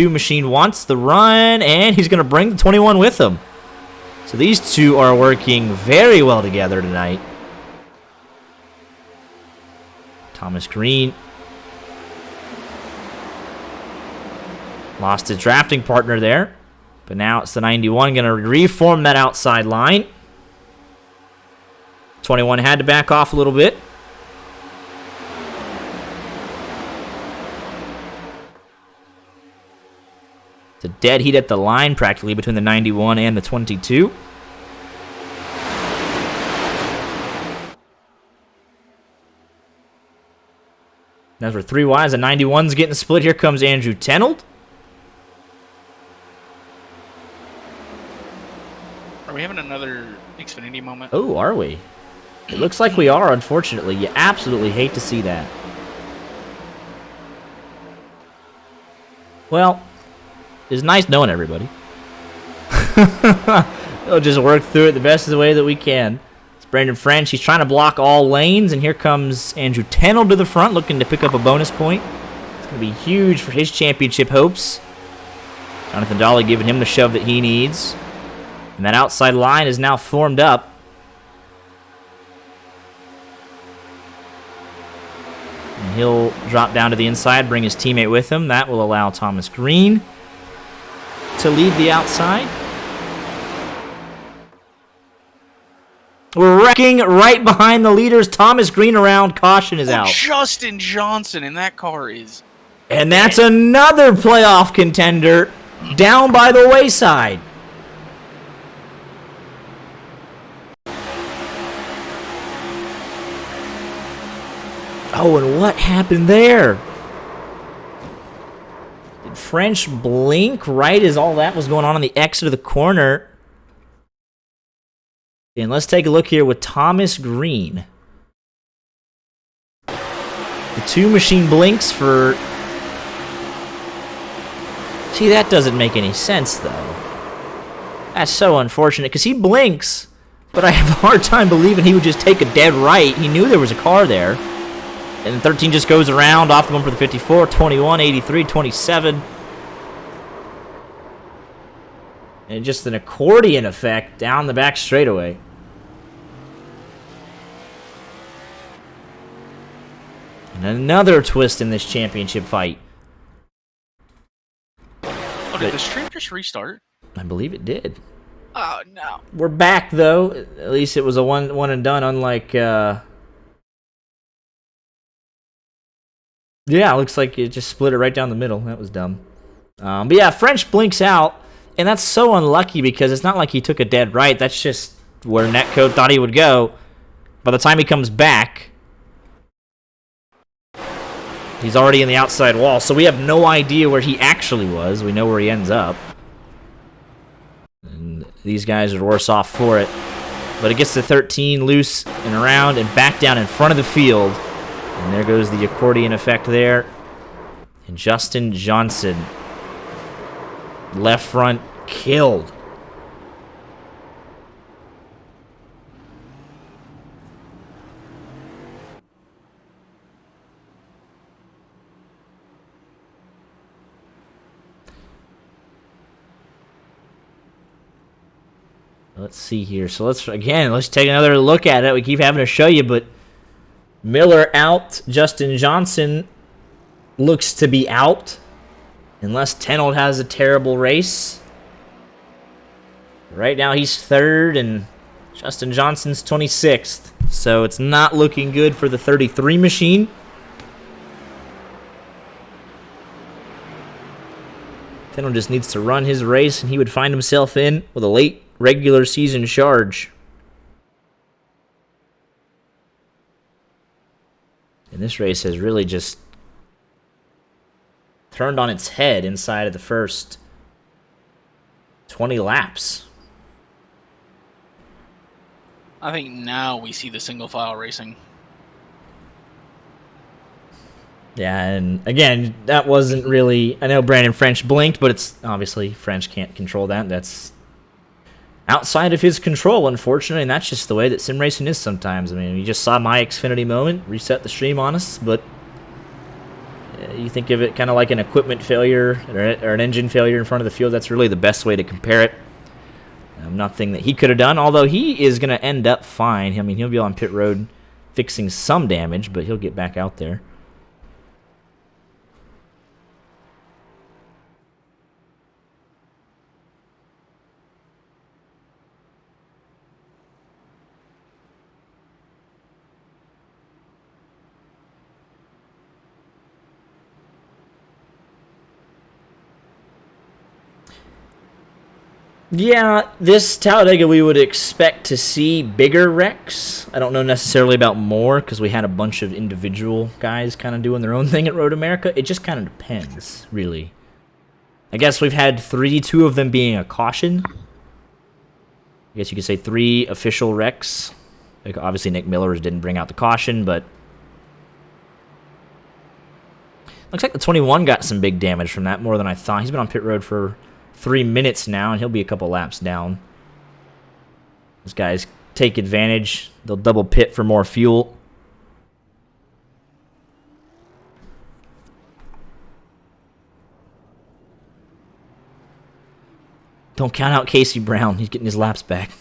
Machine wants the run, and he's going to bring the 21 with him. So these two are working very well together tonight. Thomas Green lost his drafting partner there, but now it's the 91 going to reform that outside line. 21 had to back off a little bit. It's a dead heat at the line practically between the 91 and the 22. Now for 3 wides, the 91's getting split. Here comes Andrew Tenold. Are we having another Xfinity moment? Oh, are we? It looks like we are, unfortunately. You absolutely hate to see that. Well, it's nice knowing everybody. We'll just work through it the best of the way that we can. It's Brandon French. He's trying to block all lanes, and here comes Andrew Tenold to the front, looking to pick up a bonus point. It's going to be huge for his championship hopes. Jonathan Dolly giving him the shove that he needs. And that outside line is now formed up. And he'll drop down to the inside, bring his teammate with him. That will allow Thomas Green to lead the outside. We're wrecking right behind the leaders. Thomas Green around. Caution is out. Justin Johnson in that car is... And that's another playoff contender down by the wayside. Oh, and what happened there? Did French blink right as all that was going on the exit of the corner? And let's take a look here with Thomas Green. The 2 machine blinks for... See, that doesn't make any sense, though. That's so unfortunate, because he blinks, but I have a hard time believing he would just take a dead right. He knew there was a car there. And 13 just goes around off the bumper for the 54, 21, 83, 27. And just an accordion effect down the back straightaway. And another twist in this championship fight. Oh, did the stream just restart? I believe it did. Oh, no. We're back, though. At least it was a one and done, unlike... Yeah, it looks like it just split it right down the middle. That was dumb. But yeah, French blinks out, and that's so unlucky because it's not like he took a dead right. That's just where Netcode thought he would go. By the time he comes back, he's already in the outside wall, so we have no idea where he actually was. We know where he ends up. And these guys are worse off for it. But it gets to 13, loose and around, and back down in front of the field. And there goes the accordion effect there. And Justin Johnson, left front, killed. Let's see here. So let's take another look at it. We keep having to show you, but Miller out. Justin Johnson looks to be out. Unless Tenold has a terrible race. Right now he's 3rd and Justin Johnson's 26th. So it's not looking good for the 33 machine. Tenold just needs to run his race and he would find himself in with a late regular season charge. And this race has really just turned on its head inside of the first 20 laps. I think now we see the single file racing. Yeah, and again, that wasn't really... I know Brandon French blinked, but it's obviously French can't control that. That's outside of his control, unfortunately, and that's just the way that sim racing is sometimes. I mean, you just saw my Xfinity moment, reset the stream on us, but You think of it kind of like an equipment failure or an engine failure in front of the field. That's really the best way to compare it. Nothing that he could have done, although he is going to end up fine. I mean, he'll be on pit road fixing some damage, but he'll get back out there. Yeah, this Talladega we would expect to see bigger wrecks. I don't know necessarily about more because we had a bunch of individual guys kind of doing their own thing at Road America. It just kind of depends, really. I guess we've had 3, 2 of them being a caution. I guess you could say 3 official wrecks. Like obviously Nick Miller's didn't bring out the caution, but looks like the 21 got some big damage from that, more than I thought. He's been on pit road for 3 minutes now, and he'll be a couple laps down. Those guys take advantage. They'll double pit for more fuel. Don't count out Casey Brown. He's getting his laps back.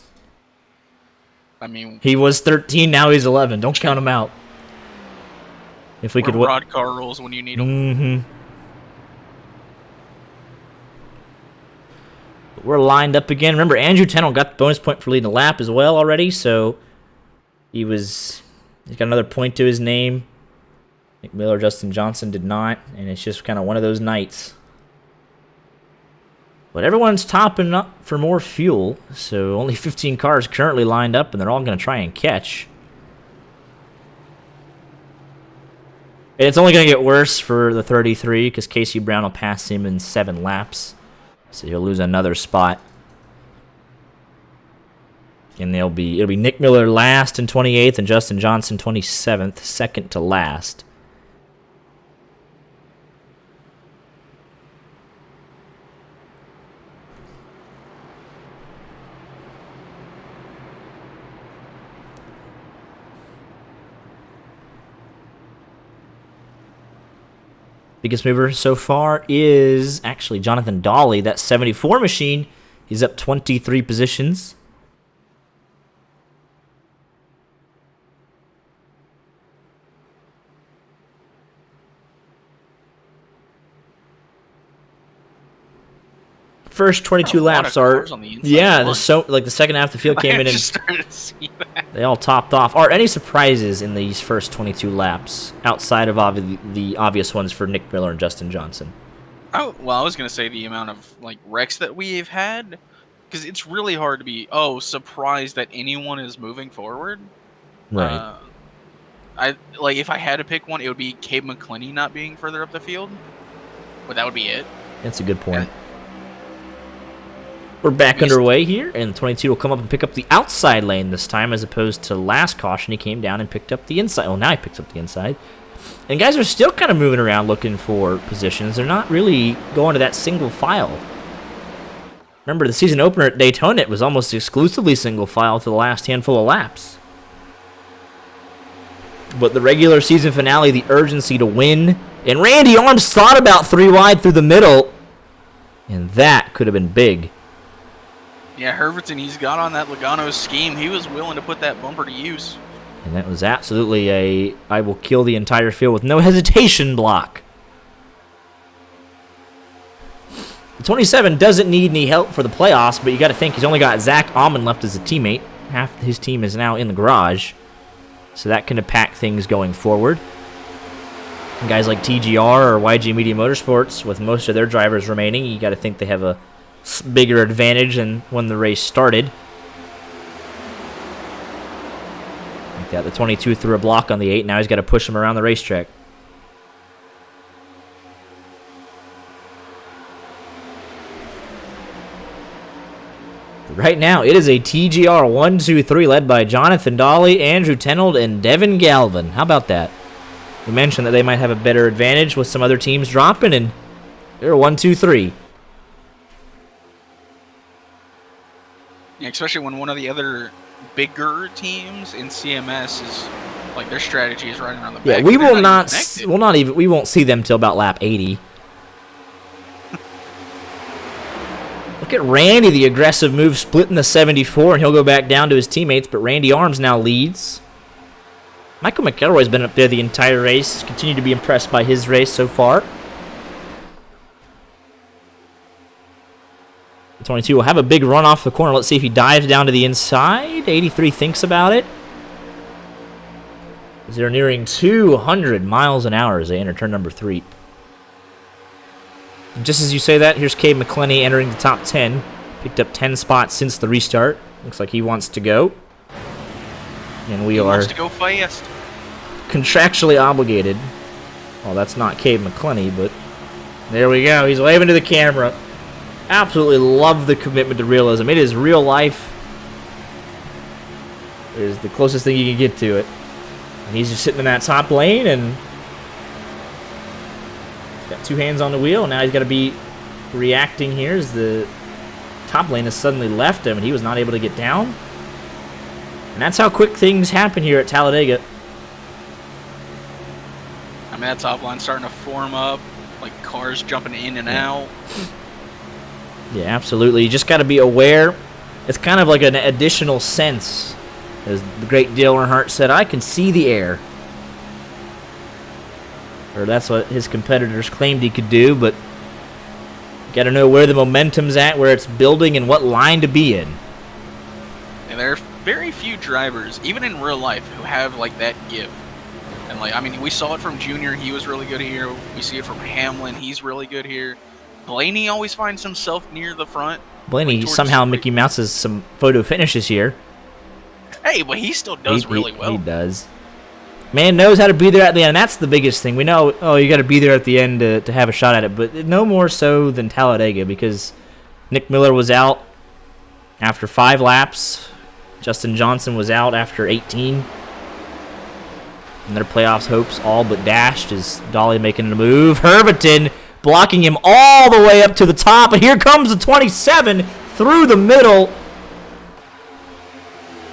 I mean, he was 13, now he's 11. Don't count him out. If we could... Rod car rules when you need them. Mm-hmm. We're lined up again. Remember, Andrew Tennell got the bonus point for leading the lap as well already, so he's got another point to his name. Nick Miller, Justin Johnson did not, and it's just kind of one of those nights. But everyone's topping up for more fuel, so only 15 cars currently lined up, and they're all going to try and catch. And it's only going to get worse for the 33, because Casey Brown will pass him in 7 laps. So he'll lose another spot. And it'll be Nick Miller last in 28th and Justin Johnson 27th, second to last. Biggest mover so far is actually Jonathan Dawley. That 74 machine, he's up 23 positions. First 22 laps are, yeah, the second half of the field came in and they all topped off. Are any surprises in these first 22 laps outside of the obvious ones for Nick Miller and Justin Johnson? Oh, well, I was going to say the amount of wrecks that we've had, because it's really hard to be surprised that anyone is moving forward. Right. If I had to pick one, it would be Cabe McClinney not being further up the field, but that would be it. That's a good point. We're back underway here, and 22 will come up and pick up the outside lane this time, as opposed to last caution. He came down and picked up the inside. Well, now he picks up the inside. And guys are still kind of moving around looking for positions. They're not really going to that single file. Remember, the season opener at Daytona, it was almost exclusively single file to the last handful of laps. But the regular season finale, the urgency to win. And Randy Arms thought about 3 wide through the middle. And that could have been big. Yeah, Herbertson, he's got on that Logano scheme. He was willing to put that bumper to use. And that was absolutely a I will kill the entire field with no hesitation block. The 27 doesn't need any help for the playoffs, but you got to think he's only got Zach Almond left as a teammate. Half his team is now in the garage. So that can impact things going forward. And guys like TGR or YG Media Motorsports, with most of their drivers remaining, you got to think they have a bigger advantage than when the race started. Like that, the 22 threw a block on the 8. Now he's got to push him around the racetrack. Right now, it is a TGR 1-2-3 led by Jonathan Dawley, Andrew Tennell, and Devin Galvin. How about that? We mentioned that they might have a better advantage with some other teams dropping, and they're 1-2-3. Yeah, especially when one of the other bigger teams in CMS is Like their strategy is running on the back. Yeah, we won't see them till about lap 80. Look at Randy, the aggressive move, splitting the 74, and he'll go back down to his teammates, but Randy Arms now leads. Michael McElroy's been up there the entire race. Continue to be impressed by his race so far. 22 will have a big run off the corner. Let's see if he dives down to the inside. 83 thinks about it. As they're nearing 200 miles an hour as they enter turn number 3. And just as you say that, here's Cade McClenny entering the top 10. Picked up 10 spots since the restart. Looks like he wants to go. And he wants to go fast. Contractually obligated. Well, that's not Cade McClenny, but there we go. He's waving to the camera. Absolutely love the commitment to realism. It is real life. It is the closest thing you can get to it. And he's just sitting in that top lane and got 2 hands on the wheel. Now he's got to be reacting here as the top lane has suddenly left him and he was not able to get down. And that's how quick things happen here at Talladega. I mean, that top line's starting to form up, like cars jumping in and out. Yeah, absolutely. You just got to be aware. It's kind of like an additional sense. As the great Dale Earnhardt said, I can see the air. Or that's what his competitors claimed he could do, but you got to know where the momentum's at, where it's building, and what line to be in. And there are very few drivers, even in real life, who have like that give. And like, I mean, we saw it from Junior. He was really good here. We see it from Hamlin. He's really good here. Blaney always finds himself near the front. Blaney somehow Mickey Mouse's some photo finishes here. Hey, but he still does really well. He does. Man knows how to be there at the end. That's the biggest thing. We know, you got to be there at the end to have a shot at it, but no more so than Talladega because Nick Miller was out after 5 laps. Justin Johnson was out after 18. And their playoffs hopes all but dashed as Dolly making a move. Herberton blocking him all the way up to the top. And here comes the 27 through the middle.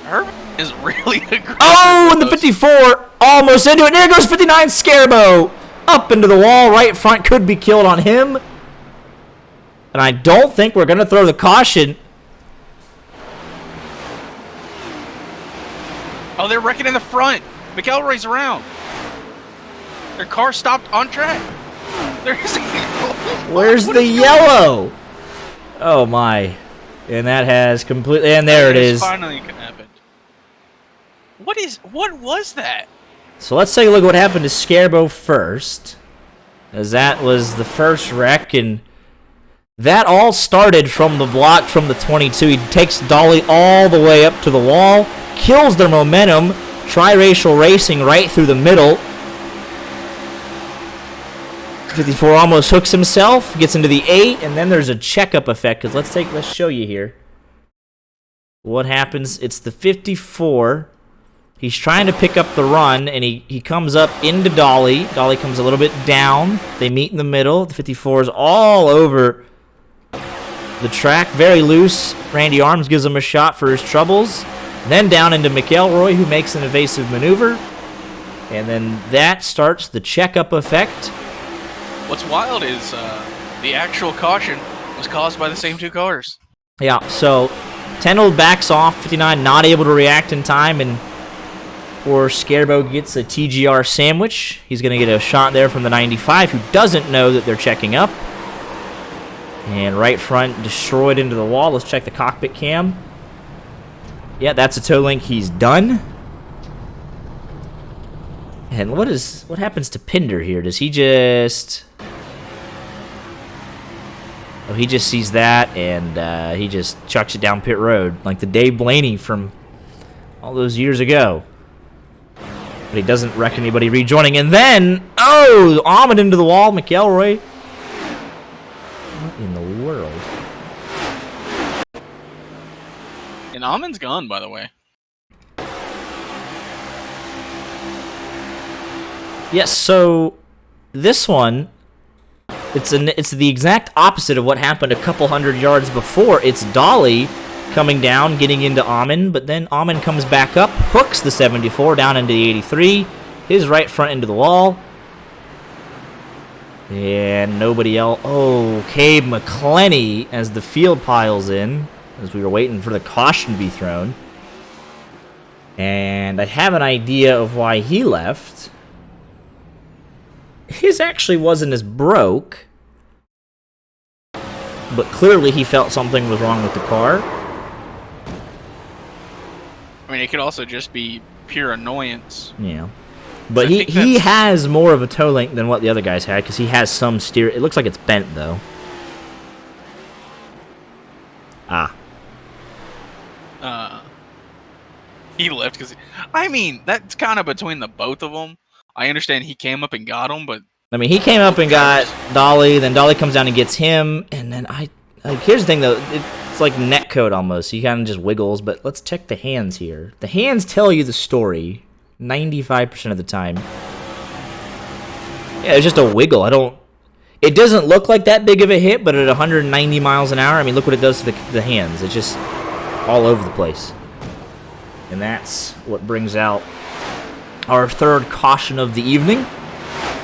Herberton is really aggressive. Oh, and the 54 almost into it. There goes 59 Scarabo. Up into the wall. Right front could be killed on him. And I don't think we're going to throw the caution. Oh, they're wrecking in the front. McElroy's around. Their car stopped on track. Where's the yellow? Oh my! And that has completely. And there it is. Finally, happened. What was that? So let's take a look at what happened to Scarabo first, as that was the first wreck, and that all started from the block from the 22. He takes Dolly all the way up to the wall, kills their momentum. Triracial racing right through the middle. 54 almost hooks himself, gets into the 8, and then there's a checkup effect. Because let's show you here what happens. It's the 54. He's trying to pick up the run, and he comes up into Dolly. Dolly comes a little bit down. They meet in the middle. The 54 is all over the track, very loose. Randy Arms gives him a shot for his troubles. Then down into McElroy, who makes an evasive maneuver. And then that starts the checkup effect. What's wild is the actual caution was caused by the same 2 cars. Yeah, so Tenold backs off, 59 not able to react in time, and poor Scarabo gets a TGR sandwich. He's going to get a shot there from the 95, who doesn't know that they're checking up. And right front destroyed into the wall. Let's check the cockpit cam. Yeah, that's a toe link. He's done. And what happens to Pinder here? Does he just... Oh, he just sees that, and he just chucks it down pit road, like the Dave Blaney from all those years ago. But he doesn't wreck anybody rejoining. And then, oh, Ahmed into the wall, McElroy. What in the world? And Ahmed's gone, by the way. Yes, so this one, it's the exact opposite of what happened a couple hundred yards before. It's Dolly coming down, getting into Amon, but then Amon comes back up, hooks the 74 down into the 83, his right front into the wall. And nobody else. Oh, Cabe McClenny as the field piles in, as we were waiting for the caution to be thrown. And I have an idea of why he left. His actually wasn't as broke, but clearly he felt something was wrong with the car. I mean, it could also just be pure annoyance. Yeah. But he has more of a toe length than what the other guys had, because he has some steer. It looks like it's bent, though. He left because... I mean, that's kind of between the both of them. I understand he came up and got him, but... I mean, he came up and got Dolly, then Dolly comes down and gets him, and then here's the thing, though. It's like netcode almost. He kind of just wiggles, but let's check the hands here. The hands tell you the story 95% of the time. Yeah, it's just a wiggle. It doesn't look like that big of a hit, but at 190 miles an hour, I mean, look what it does to the hands. It's just all over the place. And that's what brings out our third caution of the evening.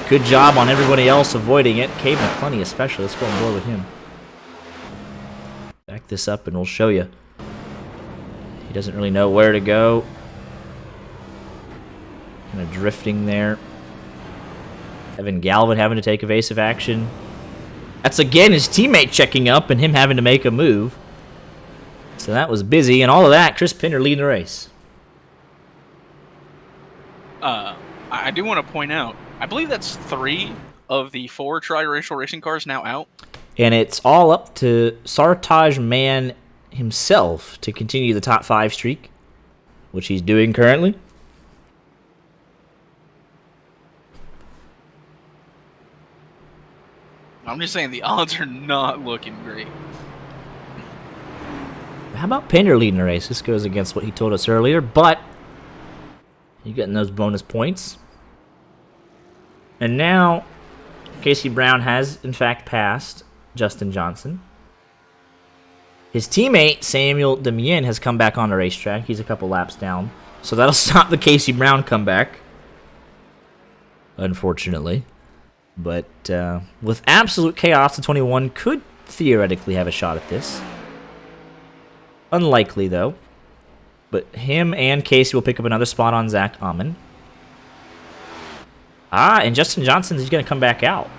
Good job on everybody else avoiding it. Cabe McClenny especially. Let's go and blow with him. Back this up and we'll show you. He doesn't really know where to go. Kind of drifting there. Evan Galvin having to take evasive action. That's again his teammate checking up and him having to make a move. So that was busy, and all of that, Chris Pinder leading the race. I do want to point out, I believe that's 3 of the 4 tri-racial racing cars now out. And it's all up to Sartaj Man himself to continue the top 5 streak, which he's doing currently. I'm just saying the odds are not looking great. How about Pinder leading the race? This goes against what he told us earlier, but you're getting those bonus points. And now, Casey Brown has, in fact, passed Justin Johnson. His teammate, Samuel Demien, has come back on the racetrack. He's a couple laps down. So that'll stop the Casey Brown comeback, unfortunately. But with absolute chaos, the 21 could theoretically have a shot at this. Unlikely, though. But him and Casey will pick up another spot on Zach Amon. And Justin Johnson is going to come back out.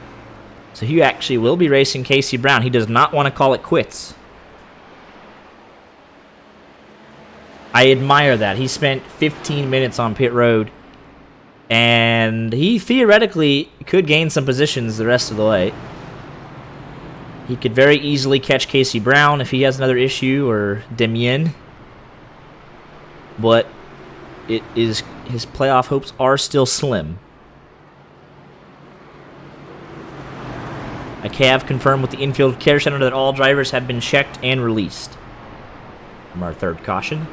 So he actually will be racing Casey Brown. He does not want to call it quits. I admire that. He spent 15 minutes on pit road. And he theoretically could gain some positions the rest of the way. He could very easily catch Casey Brown if he has another issue, or Demien. But his playoff hopes are still slim. I have confirmed with the infield care center that all drivers have been checked and released from our third caution.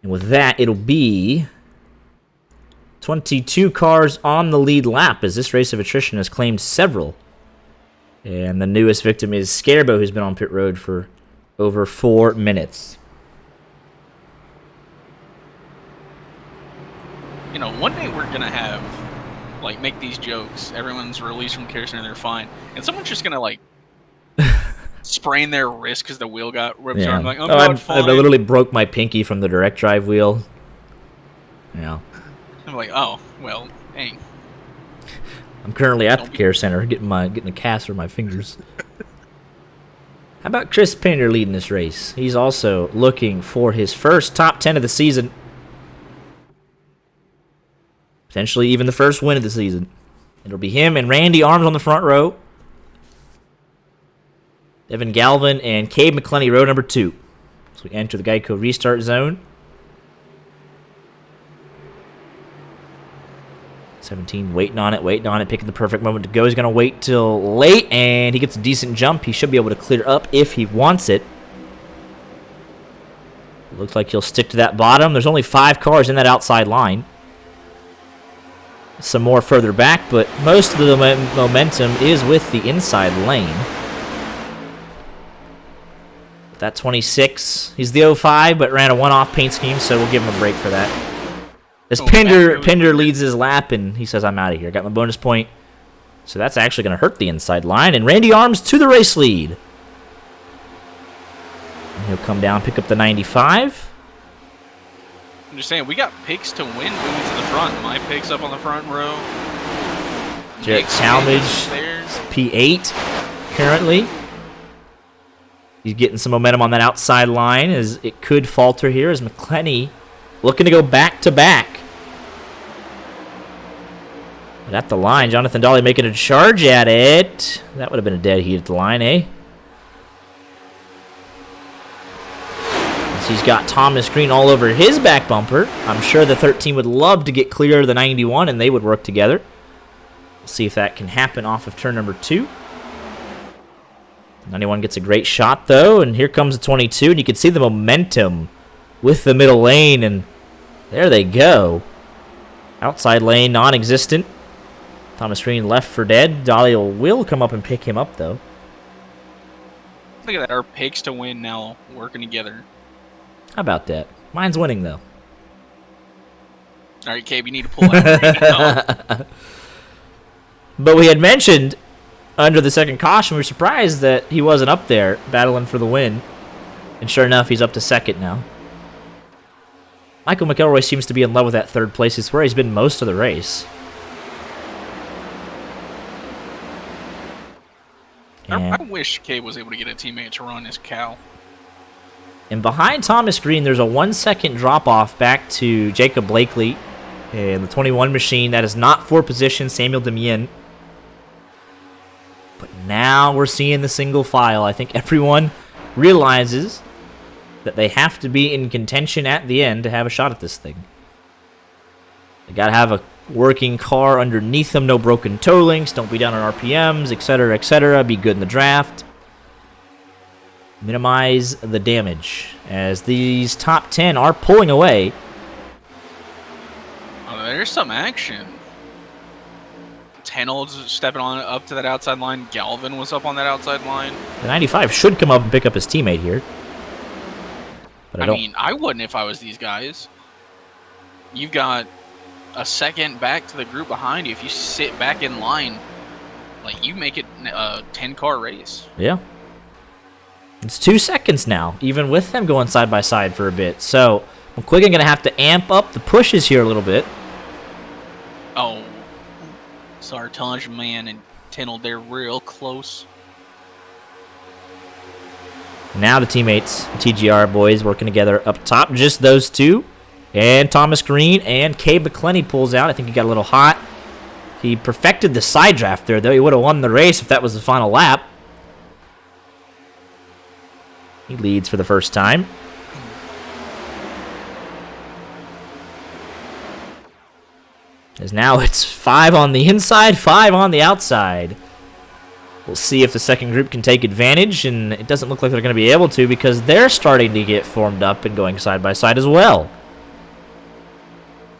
And with that, it'll be 22 cars on the lead lap, as this race of attrition has claimed several. And the newest victim is Scarbo, who's been on pit road for over 4 minutes. You know, one day we're going to have, like, make these jokes. Everyone's released from care center, they're fine. And someone's just going to, like, sprain their wrist because the wheel got ripped. Yeah. I'm like, I'm not fine. I literally broke my pinky from the direct drive wheel. Yeah. I'm like, oh, well, dang. I'm currently at the care center getting a cast for my fingers. How about Chris Pinder leading this race? He's also looking for his first top 10 of the season. Potentially even the first win of the season. It'll be him and Randy Arms on the front row. Evan Galvin and Cabe McClenny, row number 2. So we enter the Geico restart zone. 17, waiting on it, picking the perfect moment to go. He's going to wait till late, and he gets a decent jump. He should be able to clear up if he wants it. Looks like he'll stick to that bottom. There's only 5 cars in that outside line. Some more further back, but most of the momentum is with the inside lane. that 26. He's the 05, but ran a one-off paint scheme, so we'll give him a break for that. As Pinder leads his lap, and he says, I'm out of here. Got my bonus point. So that's actually going to hurt the inside line. And Randy Arms to the race lead. And he'll come down, pick up the 95. I'm just saying, we got picks to win moving to the front. My pick's up on the front row. Jarrett Talmadge, P8 currently. He's getting some momentum on that outside line as it could falter here as McClenny looking to go back-to-back. But at the line, Jonathan Dolly making a charge at it. That would have been a dead heat at the line, eh? As he's got Thomas Green all over his back bumper. I'm sure the 13 would love to get clear of the 91, and they would work together. We'll see if that can happen off of turn number 2. 91 gets a great shot, though, and here comes the 22, and you can see the momentum with the middle lane, and there they go. Outside lane, non-existent. Thomas Green left for dead. Dolly will come up and pick him up, though. Look at that, our picks to win now working together. How about that? Mine's winning, though. All right, Cabe, you need to pull out right now. But we had mentioned under the second caution, we were surprised that he wasn't up there battling for the win. And sure enough, he's up to second now. Michael McElroy seems to be in love with that third place. It's where he's been most of the race. I wish Cabe was able to get a teammate to run his Cal. And behind Thomas Green, there's a 1-second drop-off back to Jacob Blakely in the 21 machine. That is not for position, Samuel Demien. But now we're seeing the single file. I think everyone realizes that they have to be in contention at the end to have a shot at this thing. They got to have a working car underneath them, no broken toe links, don't be down on RPMs, etc., etc. Be good in the draft. Minimize the damage as these top 10 are pulling away. Oh, there's some action. Tenold's stepping on up to that outside line. Galvin was up on that outside line. The 95 should come up and pick up his teammate here. But I mean, I wouldn't if I was these guys. You've got a second back to the group behind you. If you sit back in line, like, you make it a 10-car race. Yeah. It's 2 seconds now, even with them going side by side for a bit. So McQuiggan going to have to amp up the pushes here a little bit. Oh, Sartaj man and Tenold, they're real close. Now the teammates, TGR boys, working together up top. Just those two. And Thomas Green and Cabe McClenny pulls out. I think he got a little hot. He perfected the side draft there, though. He would have won the race if that was the final lap. He leads for the first time. As now it's 5 on the inside, 5 on the outside. We'll see if the second group can take advantage, and it doesn't look like they're going to be able to because they're starting to get formed up and going side by side as well.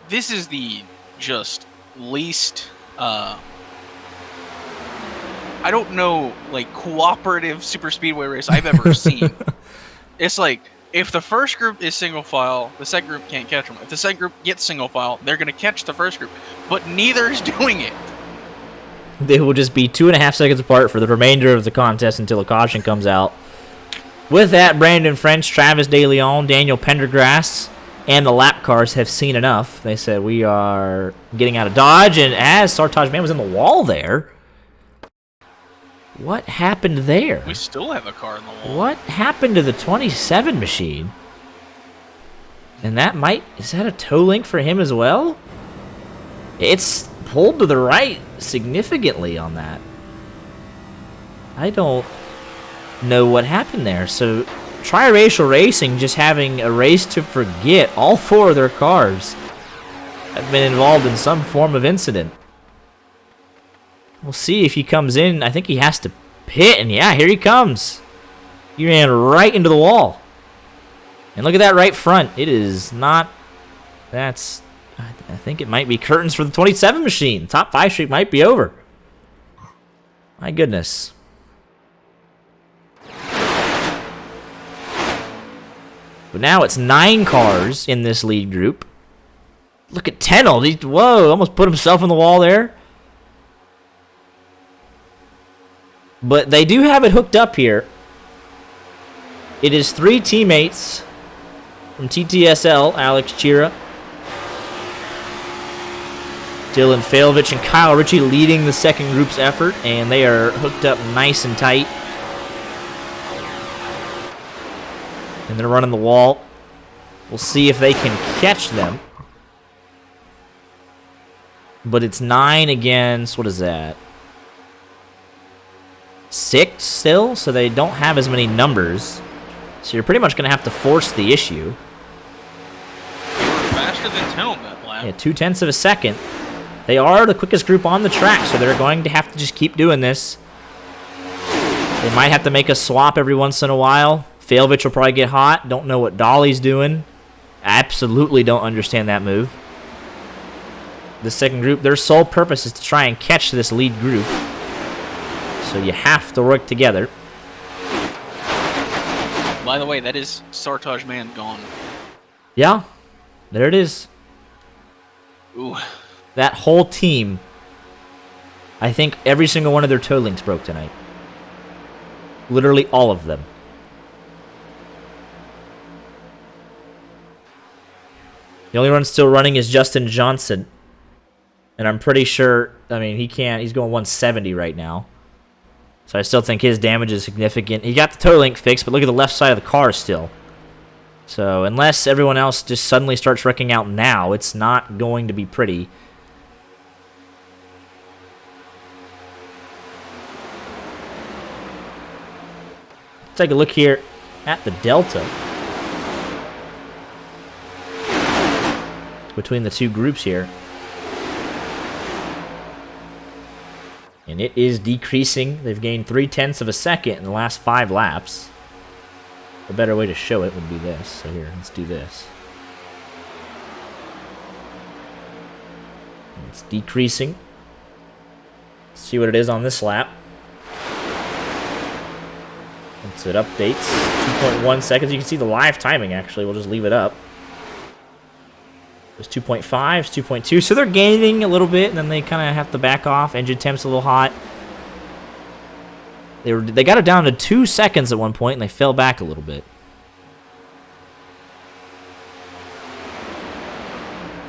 This is the just least, I don't know, like, cooperative super speedway race I've ever seen. It's like, if the first group is single file, the second group can't catch them. If the second group gets single file, they're going to catch the first group. But neither is doing it. They will just be 2.5 seconds apart for the remainder of the contest until a caution comes out. With that, Brandon French, Travis DeLeon, Daniel Pendergrass, and the lap cars have seen enough. They said, we are getting out of Dodge, and as Sartaj Man was in the wall there, what happened there? We still have a car in the wall. What happened to the 27 machine? And that is that a toe link for him as well? It's pulled to the right significantly on that. I don't know what happened there. So Triracial Racing just having a race to forget. All 4 of their cars have been involved in some form of incident. We'll see if he comes in. I think he has to pit, and yeah, here he comes. He ran right into the wall. And look at that right front. It is not... That's... I think it might be curtains for the 27 machine. Top 5 streak might be over. My goodness. But now it's 9 cars in this lead group. Look at Tennell. Whoa, almost put himself in the wall there. But they do have it hooked up here. It is 3 teammates from TTSL, Alex Chira, Dylan Failovich, and Kyle Ritchie leading the second group's effort, and they are hooked up nice and tight. And they're running the wall. We'll see if they can catch them. But it's 9 against, what is that? 6 still, so they don't have as many numbers. So you're pretty much going to have to force the issue. They were faster than Tennell that lap. Yeah, 0.2 of a second. They are the quickest group on the track, so they're going to have to just keep doing this. They might have to make a swap every once in a while. Failovich will probably get hot. Don't know what Dolly's doing. Absolutely don't understand that move. The second group, their sole purpose is to try and catch this lead group. So you have to work together. By the way, that is Sartaj Man gone. Yeah, there it is. Ooh. That whole team, I think every single one of their toe links broke tonight. Literally all of them. The only one still running is Justin Johnson. And I'm pretty sure, I mean, he's going 170 right now. So I still think his damage is significant. He got the toe link fixed, but look at the left side of the car still. So unless everyone else just suddenly starts wrecking out now, it's not going to be pretty. Take a look here at the delta between the two groups here. And it is decreasing. They've gained 0.3 of a second in the last 5 laps. A better way to show it would be this. So here, let's do this. It's decreasing. Let's see what it is on this lap. Once it updates, 2.1 seconds. You can see the live timing, actually. We'll just leave it up. It's 2.5, it's 2.2. So they're gaining a little bit, and then they kind of have to back off. Engine temp's a little hot. They got it down to 2 seconds at one point, and they fell back a little bit.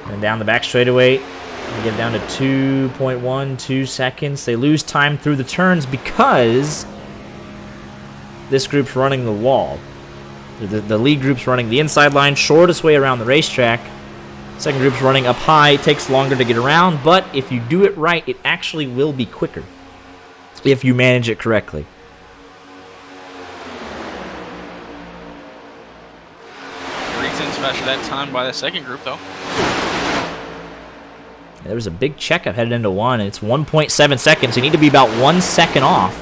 And down the back straightaway, they get down to 2.12 seconds. They lose time through the turns because this group's running the wall. The lead group's running the inside line, shortest way around the racetrack. Second group's running up high, takes longer to get around, but if you do it right, it actually will be quicker if you manage it correctly. Reasons faster that time by the second group, though. There was a big checkup headed into 1, and it's 1.7 seconds. You need to be about 1 second off.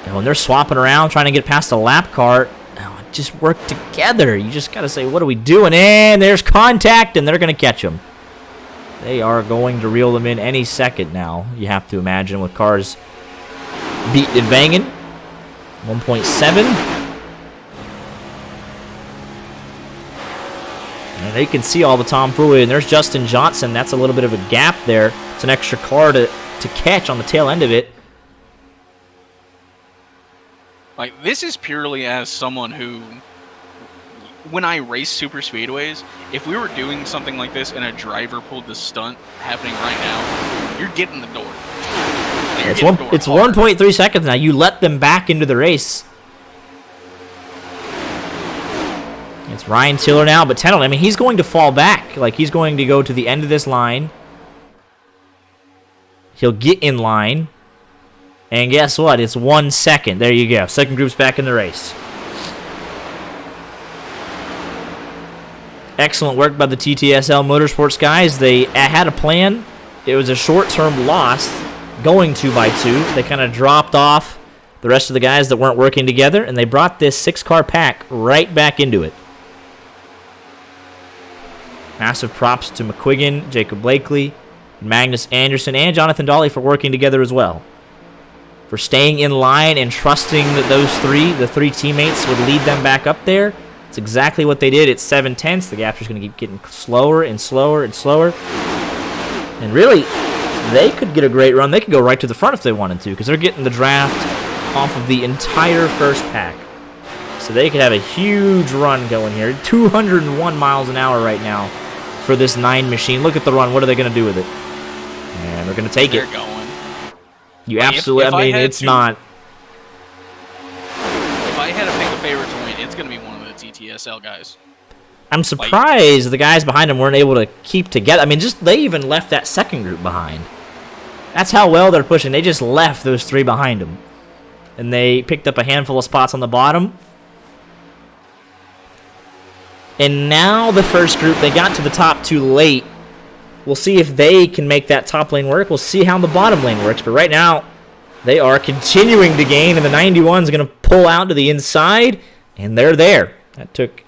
And when they're swapping around, trying to get past a lap car, just work together. You just got to say, what are we doing? And there's contact, and they're going to catch them. They are going to reel them in any second now, you have to imagine, with cars beating and banging. 1.7. And you can see all the tomfoolery. And there's Justin Johnson. That's a little bit of a gap there. It's an extra car to catch on the tail end of it. Like, this is purely as someone who, when I race super speedways, if we were doing something like this and a driver pulled the stunt happening right now, you're getting the door. Like, it's 1.3 seconds now. You let them back into the race. It's Ryan Tiller now, but Tennell, I mean, he's going to fall back. Like, he's going to go to the end of this line. He'll get in line. And guess what? It's 1 second. There you go. Second group's back in the race. Excellent work by the TTSL Motorsports guys. They had a plan. It was a short-term loss going 2x2. They kind of dropped off the rest of the guys that weren't working together, and they brought this 6-car pack right back into it. Massive props to McQuiggan, Jacob Blakely, Magnus Anderson, and Jonathan Dolly for working together as well. For staying in line and trusting that the three teammates would lead them back up there. It's exactly what they did. It's 7/10. The gap's just going to keep getting slower and slower and slower. And really, they could get a great run. They could go right to the front if they wanted to, because they're getting the draft off of the entire first pack. So they could have a huge run going here. 201 miles an hour right now for this 9 machine. Look at the run. What are they going to do with it? And they're going to take it. They're going. You absolutely, I mean, it's not. If I had to pick a favorite to win, it's going to be one of the TTSL guys. I'm surprised the guys behind him weren't able to keep together. I mean, they even left that second group behind. That's how well they're pushing. They just left those 3 behind them. And they picked up a handful of spots on the bottom. And now the first group, they got to the top too late. We'll see if they can make that top lane work. We'll see how the bottom lane works. But right now, they are continuing to gain, and the 91 is going to pull out to the inside, and they're there. That took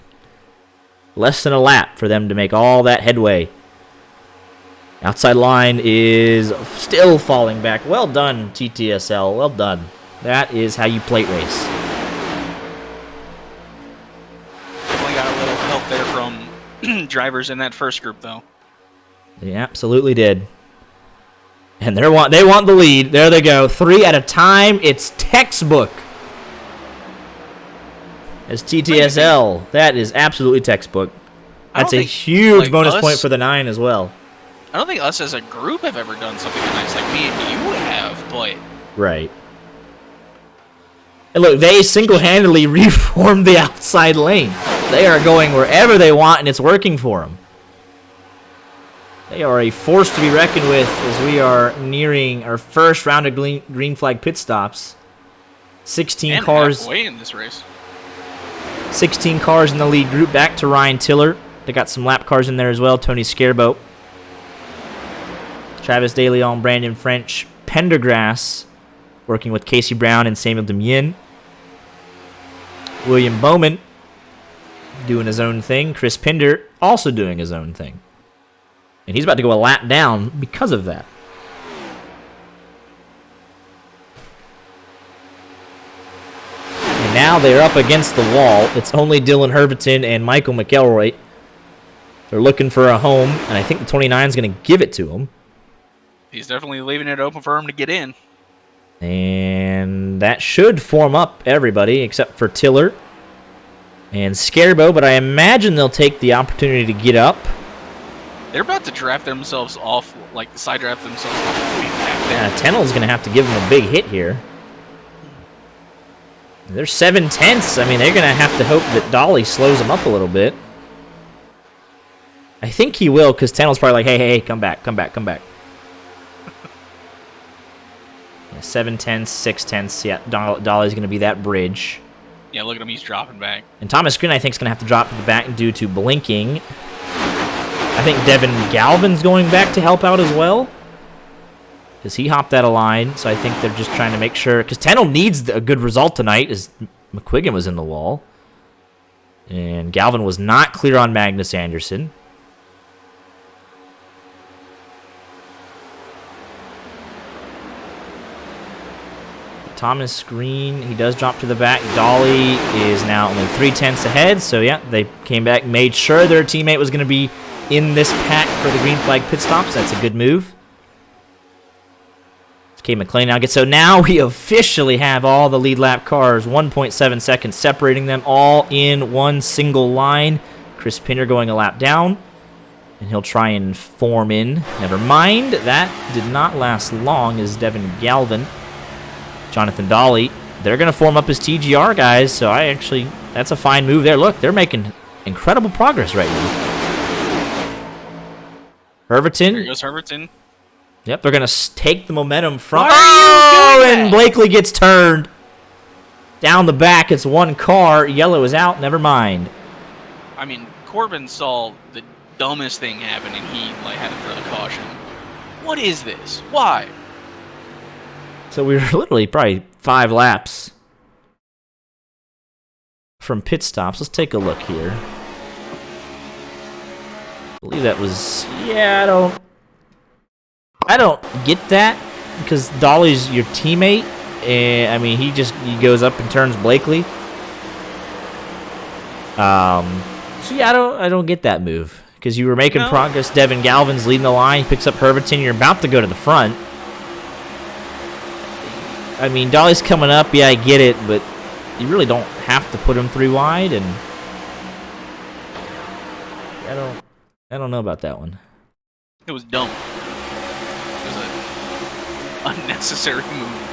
less than a lap for them to make all that headway. Outside line is still falling back. Well done, TTSL. Well done. That is how you plate race. Definitely got a little help there from drivers in that first group, though. They absolutely did. And they want the lead. There they go. 3 at a time. It's textbook. As TTSL, that is absolutely textbook. That's a huge bonus point for the 9 as well. I don't think us as a group have ever done something nice like me and you have, but... Right. And look, they single-handedly reformed the outside lane. They are going wherever they want, and it's working for them. They are a force to be reckoned with as we are nearing our first round of green flag pit stops. 16 cars. Halfway in this race. 16 cars in the lead group. Back to Ryan Tiller. They got some lap cars in there as well. Tony Scareboat. Travis DeLeon, Brandon French, Pendergrass, working with Casey Brown and Samuel Demien. William Bowman doing his own thing. Chris Pinder also doing his own thing. And he's about to go a lap down because of that. And now they're up against the wall. It's only Dylan Herberton and Michael McElroy. They're looking for a home, and I think the 29 is going to give it to him. He's definitely leaving it open for him to get in. And that should form up everybody except for Tiller and Scarebo, but I imagine they'll take the opportunity to get up. They're about to draft themselves off, like side draft themselves off. Yeah, Tennell's going to have to give them a big hit here. They're 7/10. I mean, they're going to have to hope that Dolly slows them up a little bit. I think he will, because Tennell's probably like, hey, come back. 7/10, 6/10. Yeah, Dolly's going to be that bridge. Yeah, look at him. He's dropping back. And Thomas Green, I think, is going to have to drop to the back due to blinking. I think Devin Galvin's going back to help out as well, because he hopped out of line. So I think they're just trying to make sure, because Tennell needs a good result tonight, as McQuiggan was in the wall. And Galvin was not clear on Magnus Anderson. Thomas Green, he does drop to the back. Dolly is now only 3/10 ahead. So, yeah, they came back, made sure their teammate was going to be in this pack for the green flag pit stops. That's a good move. K. McLean now gets, so now we officially have all the lead lap cars, 1.7 seconds separating them, all in one single line. Chris Pinder going a lap down, and he'll try and form in. Never mind, that did not last long as Devin Galvin. Jonathan Dolly, they're going to form up as TGR guys, so that's a fine move there. Look, they're making incredible progress right now. Herberton. There goes Herberton. Yep, they're going to take the momentum from... and Blakely gets turned. Down the back, it's one car. Yellow is out, never mind. I mean, Corbin saw the dumbest thing happen, and he had to throw the caution. What is this? Why? So we were literally probably 5 laps from pit stops. Let's take a look here. I believe that was... Yeah, I don't get that, because Dolly's your teammate. And I mean, he goes up and turns Blakely. So yeah, I don't get that move because you were making progress. Devin Galvin's leading the line. He picks up Herberton. You're about to go to the front. I mean, Dolly's coming up. Yeah, I get it, but you really don't have to put him 3 wide. And I don't know about that one. It was dumb. It was an unnecessary move.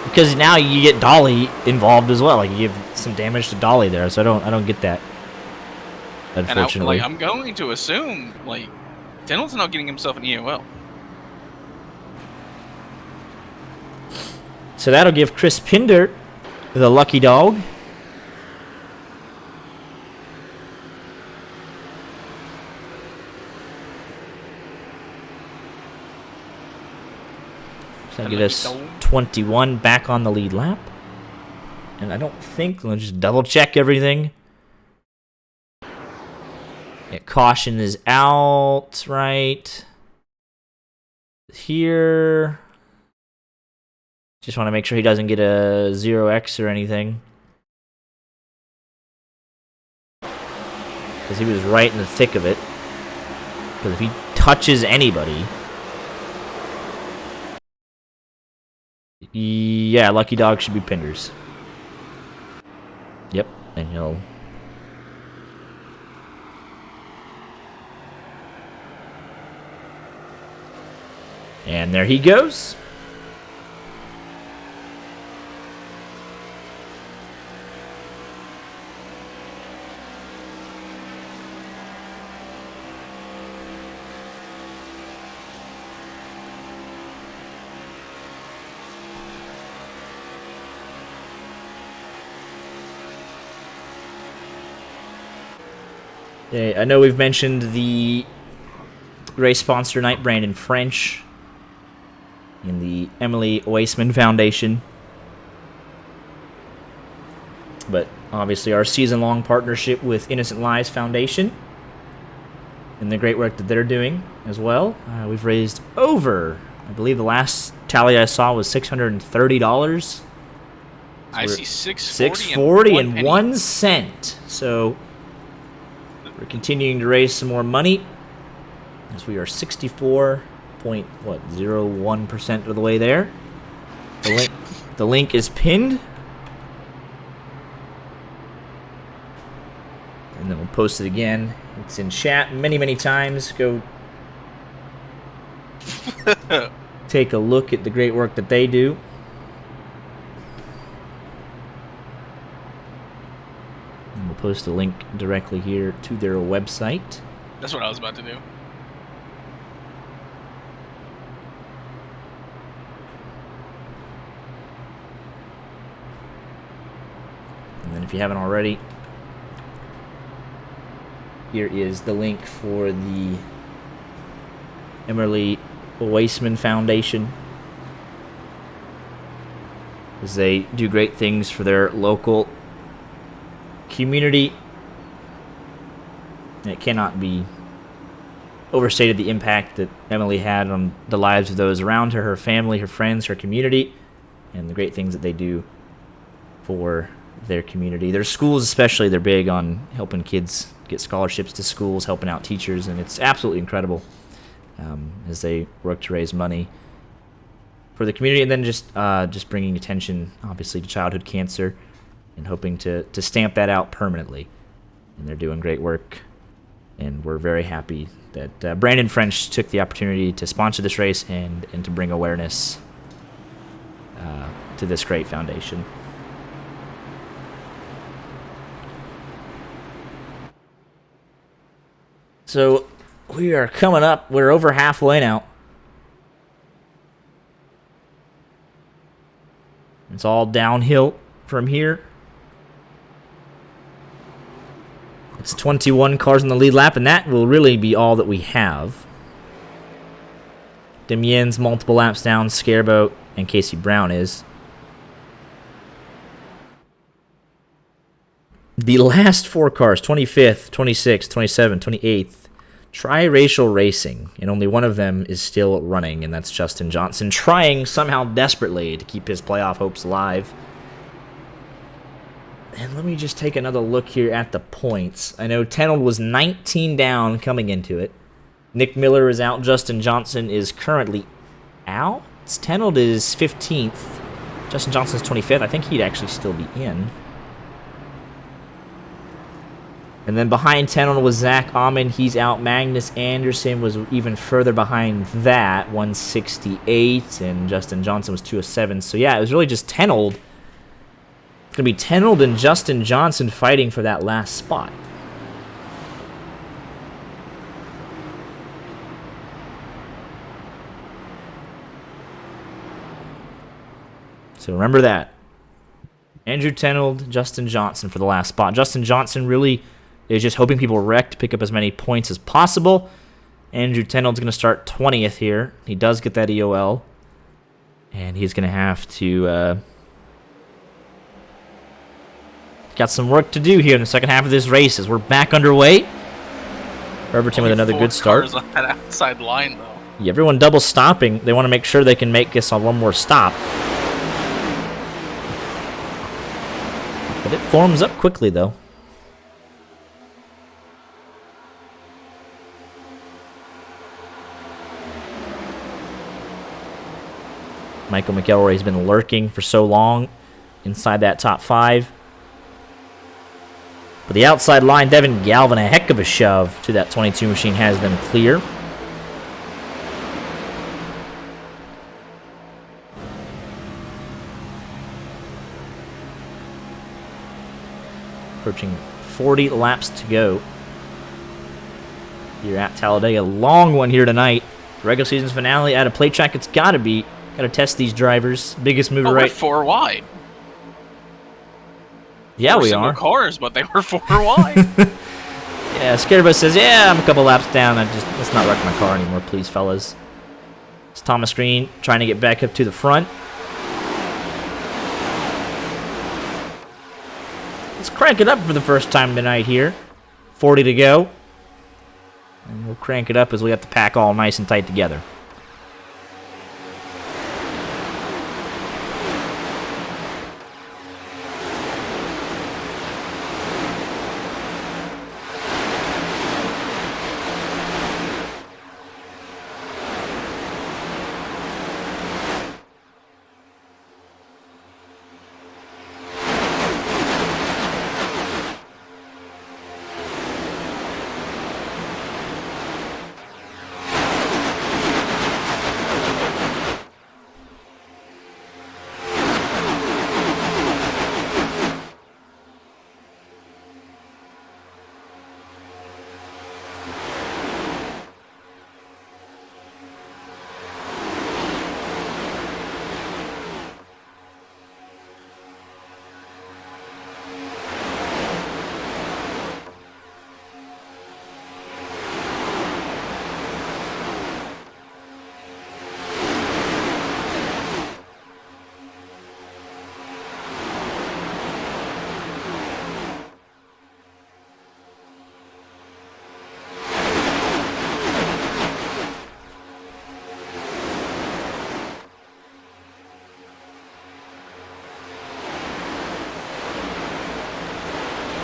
Because now you get Dolly involved as well. Like, you give some damage to Dolly there, so I don't get that. Unfortunately. And I'm going to assume, like, Tindall's not getting himself an EOL. So that'll give Chris Pinder the lucky dog. So that'll give us 21 back on the lead lap. And I don't think, let's just double check everything. Yeah, caution is out right here. Just want to make sure he doesn't get a 0x or anything. Because he was right in the thick of it. Because if he touches anybody... Yeah, lucky dog should be Pinders. Yep, and he'll... And there he goes. I know we've mentioned the race sponsor tonight, Brandon French, in the Emily Waseman Foundation. But obviously our season-long partnership with Innocent Lives Foundation and the great work that they're doing as well. We've raised over, I believe the last tally I saw was $630. So I see $640 and 1 cent. So we're continuing to raise some more money as we are 64.01% of the way there. The link is pinned. And then we'll post it again. It's in chat many times. Go take a look at the great work that they do. And we'll post a link directly here to their website. That's what I was about to do. And then if you haven't already, here is the link for the Emily Waseman Foundation, as they do great things for their local community. And it cannot be overstated the impact that Emily had on the lives of those around her family, her friends, her community, and the great things that they do for their community. Their schools especially, they're big on helping kids get scholarships to schools, helping out teachers, and it's absolutely incredible as they work to raise money for the community, and then just bringing attention, obviously, to childhood cancer and hoping to stamp that out permanently. And they're doing great work, and we're very happy that Brandon French took the opportunity to sponsor this race and to bring awareness to this great foundation. So we are coming up. We're over halfway now. It's all downhill from here. It's 21 cars in the lead lap, and that will really be all that we have. Demien's multiple laps down, Scareboat, and Casey Brown is. The last 4 cars, 25th, 26th, 27th, 28th, triracial racing, and only one of them is still running, and that's Justin Johnson, trying somehow desperately to keep his playoff hopes alive. And let me just take another look here at the points. I know Tenold was 19 down coming into it. Nick Miller is out. Justin Johnson is currently out. Tenold is 15th. Justin Johnson's 25th. I think he'd actually still be in. And then behind Tenold was Zach Amon. He's out. Magnus Anderson was even further behind that, 168. And Justin Johnson was 207. So, yeah, it was really just Tenold. It's going to be Tenold and Justin Johnson fighting for that last spot. So remember that. Andrew Tenold, Justin Johnson for the last spot. Justin Johnson really is just hoping people wreck to pick up as many points as possible. Andrew Tenold's going to start 20th here. He does get that EOL. And he's going to have to... got some work to do here in the second half of this race as we're back underway. Overton with another good start. Cars on that outside line, though. Yeah, everyone double stopping. They want to make sure they can make this on one more stop. But it forms up quickly, though. Michael McElroy has been lurking for so long inside that top 5. But the outside line, Devin Galvin, a heck of a shove to that 22 machine, has them clear. Approaching 40 laps to go here at Talladega. Long one here tonight. Regular season's finale at a plate track. It's got to be. Got to test these drivers. Biggest mover we're right. 4 wide. Yeah, we are. Cars, but they were 4 wide. Yeah, Scarebus says, yeah, I'm a couple laps down. Let's not wreck my car anymore, please, fellas. It's Thomas Green trying to get back up to the front. Let's crank it up for the first time tonight here. 40 to go. And we'll crank it up as we have to pack all nice and tight together.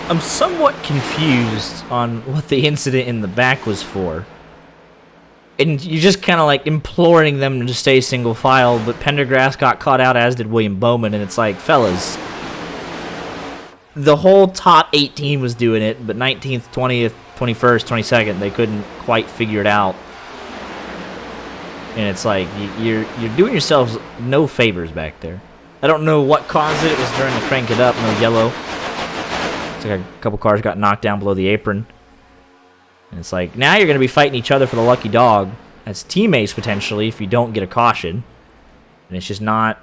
I'm somewhat confused on what the incident in the back was for. And you're just kind of like imploring them to stay single file, but Pendergrass got caught out, as did William Bowman, and it's like, fellas, the whole top 18 was doing it, but 19th, 20th, 21st, 22nd, they couldn't quite figure it out. And it's like, you're doing yourselves no favors back there. I don't know what caused it. It was during the crank it up, no yellow. It's like a couple cars got knocked down below the apron. And it's like, now you're going to be fighting each other for the lucky dog as teammates, potentially, if you don't get a caution. And it's just not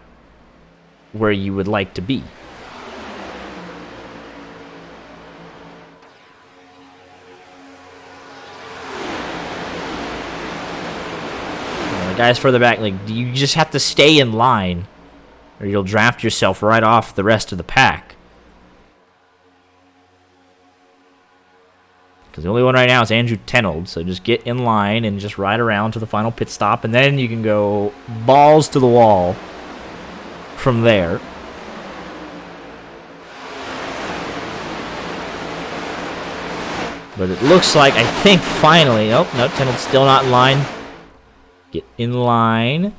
where you would like to be. The guys further back, like, you just have to stay in line, or you'll draft yourself right off the rest of the pack. Because the only one right now is Andrew Tenold, so just get in line and just ride around to the final pit stop, and then you can go balls to the wall from there. But it looks like, I think, finally... Oh, no, Tenold's still not in line. Get in line.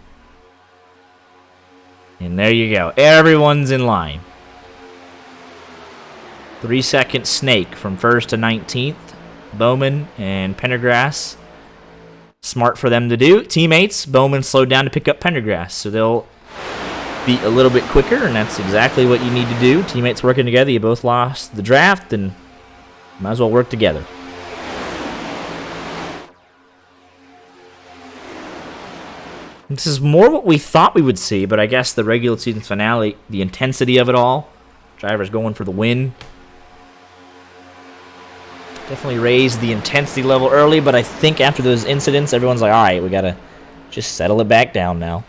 And there you go. Everyone's in line. 3-second snake from 1st to 19th. Bowman and Pendergrass. Smart for them to do. Teammates, Bowman slowed down to pick up Pendergrass. So they'll be a little bit quicker, and that's exactly what you need to do. Teammates working together. You both lost the draft, and might as well work together. This is more what we thought we would see, but I guess the regular season finale, the intensity of it all, drivers going for the win, definitely raised the intensity level early, but I think after those incidents, everyone's like, all right, we got to just settle it back down now.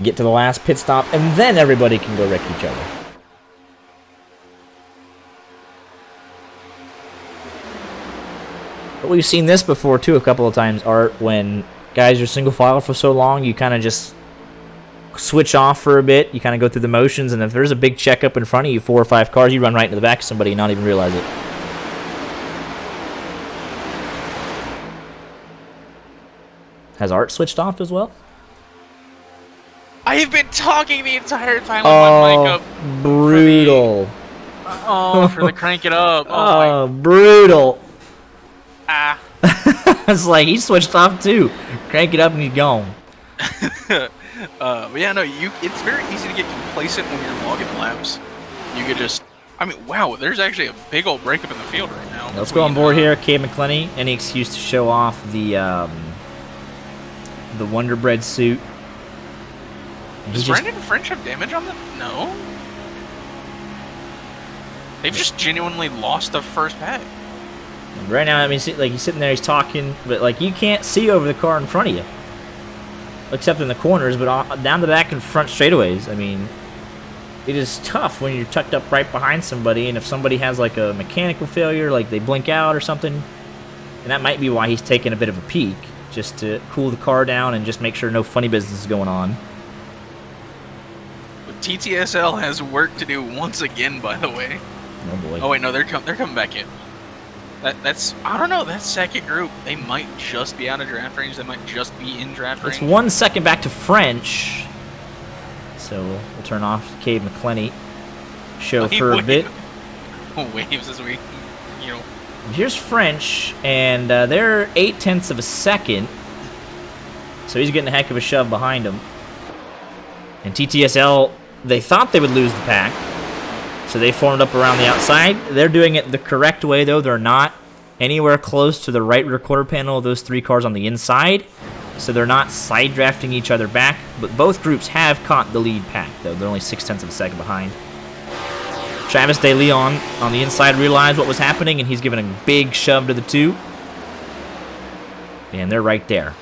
Get to the last pit stop, and then everybody can go wreck each other. But we've seen this before, too, a couple of times, Art, when guys are single file for so long, you kind of just switch off for a bit. You kind of go through the motions, and if there's a big checkup in front of you, 4 or 5 cars, you run right into the back of somebody and not even realize it. Has Art switched off as well? I have been talking the entire time with my mic up. Brutal. For the crank it up. Oh, brutal. Ah. It's like he switched off too. Crank it up and he's gone. But yeah, no, it's very easy to get complacent when you're logging laps. You could just, I mean, wow, there's actually a big old breakup in the field right now. Let's go on board here, Cade McClenny. Any excuse to show off the Wonder Bread suit. Does Brandon French have damage on them? No. They've just genuinely lost the first pack. Right now, I mean, like he's sitting there, he's talking, but like you can't see over the car in front of you, except in the corners. But down the back and front straightaways, I mean, it is tough when you're tucked up right behind somebody, and if somebody has like a mechanical failure, like they blink out or something, and that might be why he's taking a bit of a peek, just to cool the car down and just make sure no funny business is going on. But TTSL has work to do once again, by the way. Oh boy. Oh wait, no, they're coming back in. That's I don't know. That second group, they might just be out of draft range. They might just be in draft range. It's 1 second back to French. So we'll turn off Cade McClenny. Show for a bit. Waves as we, you know. Here's French, and they're 0.8 of a second. So he's getting a heck of a shove behind him. And TTSL, they thought they would lose the pack. So they formed up around the outside. They're doing it the correct way, though. They're not anywhere close to the right rear quarter panel of those 3 cars on the inside. So they're not side drafting each other back. But both groups have caught the lead pack, though. They're only 0.6 of a second behind. Travis De Leon on the inside realized what was happening, and he's giving a big shove to the 2. And they're right there.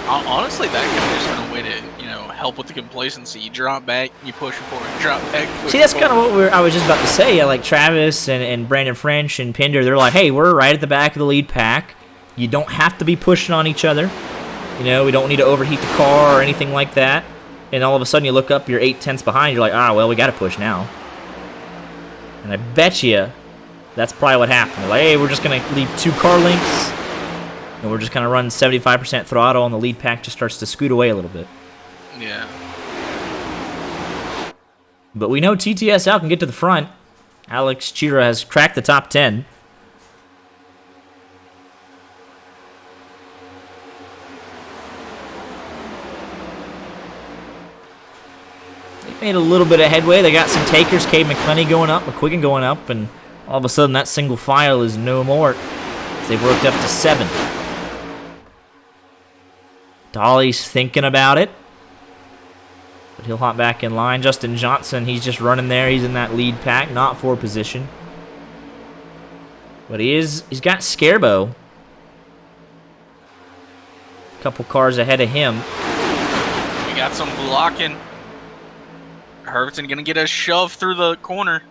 Honestly, that could have just been a way to, you know, help with the complacency. You drop back, you push forward, drop back, push. See, that's forward. kind of what I was just about to say. Like Travis and Brandon French and Pinder, they're like, hey, we're right at the back of the lead pack. You don't have to be pushing on each other. You know, we don't need to overheat the car or anything like that. And all of a sudden you look up, you're 0.8 behind. You're like, well, we got to push now. And I bet you that's probably what happened. They're like, hey, we're just going to leave 2 car lengths. And we're just kind of running 75% throttle, and the lead pack just starts to scoot away a little bit. Yeah. But we know TTSL can get to the front. Alex Chira has cracked the top 10. They made a little bit of headway. They got some takers. Cade McClenny going up, McQuiggan going up, and all of a sudden that single file is no more. They've worked up to 7th. Dolly's thinking about it, but he'll hop back in line. Justin Johnson, he's just running there. He's in that lead pack, not for position. But he's got Scarbo. A couple cars ahead of him. We got some blocking. Herbertson going to get a shove through the corner.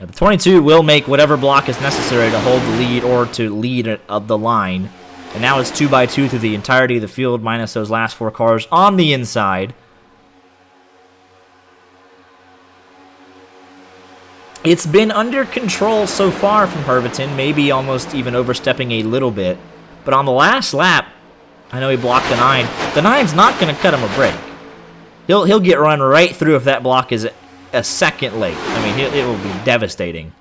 Now, the 22 will make whatever block is necessary to hold the lead or to lead of the line. And now it's 2x2 through the entirety of the field, minus those last 4 cars on the inside. It's been under control so far from Herviton, maybe almost even overstepping a little bit. But on the last lap, I know he blocked the 9. The 9's not going to cut him a break. He'll get run right through if that block is a second late. I mean, it will be devastating.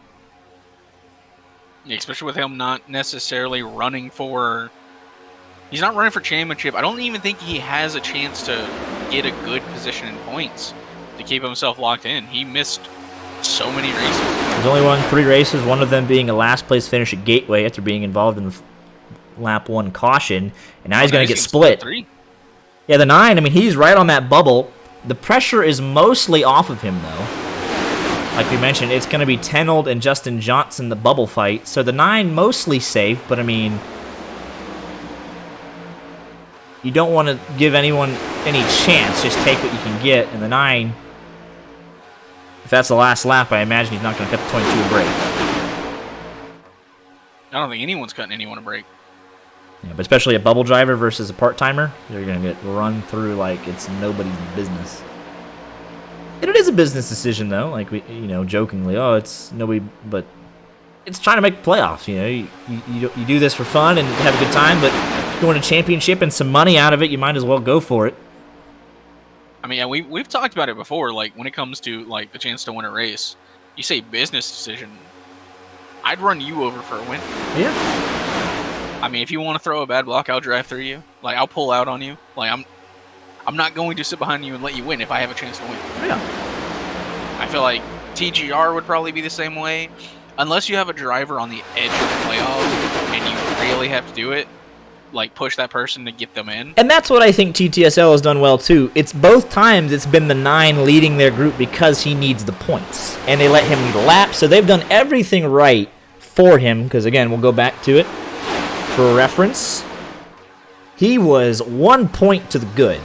Yeah, especially with him not necessarily running for... He's not running for championship. I don't even think he has a chance to get a good position in points to keep himself locked in. He missed so many races. He's only won 3 races, one of them being a last place finish at Gateway after being involved in the lap 1 caution, and now he's going to get split. Yeah, the 9, I mean, he's right on that bubble. The pressure is mostly off of him, though. Like we mentioned, it's going to be Tenold and Justin Johnson, the bubble fight. So the 9 mostly safe, but I mean, you don't want to give anyone any chance. Just take what you can get. And the 9, if that's the last lap, I imagine he's not going to cut the 22 a break. I don't think anyone's cutting anyone a break. Yeah, but especially a bubble driver versus a part-timer, they're going to get run through like it's nobody's business. And it is a business decision, though. Like, we, jokingly, oh, it's nobody, but it's trying to make playoffs. You do this for fun and have a good time, but if you want a championship and some money out of it, you might as well go for it. I mean, yeah, we've talked about it before. Like, when it comes to like the chance to win a race, you say business decision. I'd run you over for a win. Yeah. I mean, if you want to throw a bad block, I'll drive through you. Like, I'll pull out on you. Like, I'm not going to sit behind you and let you win if I have a chance to win. Yeah. I feel like TGR would probably be the same way. Unless you have a driver on the edge of the playoffs and you really have to do it, like push that person to get them in. And that's what I think TTSL has done well, too. It's both times it's been the 9 leading their group because he needs the points. And they let him lead a lap, so they've done everything right for him. Because, again, we'll go back to it for reference. He was 1 point to the good.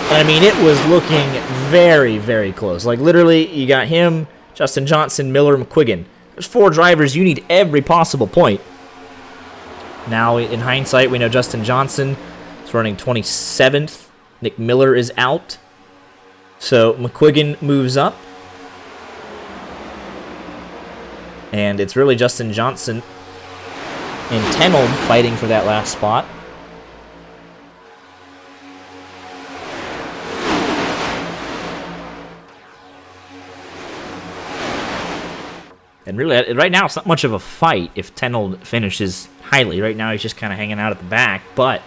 I mean, it was looking very, very close. Like, literally, you got him, Justin Johnson, Miller, McQuiggan. There's 4 drivers. You need every possible point. Now, in hindsight, we know Justin Johnson is running 27th. Nick Miller is out. So, McQuiggan moves up. And it's really Justin Johnson and Tenold fighting for that last spot. And really, right now, it's not much of a fight if Tenold finishes highly. Right now, he's just kind of hanging out at the back. But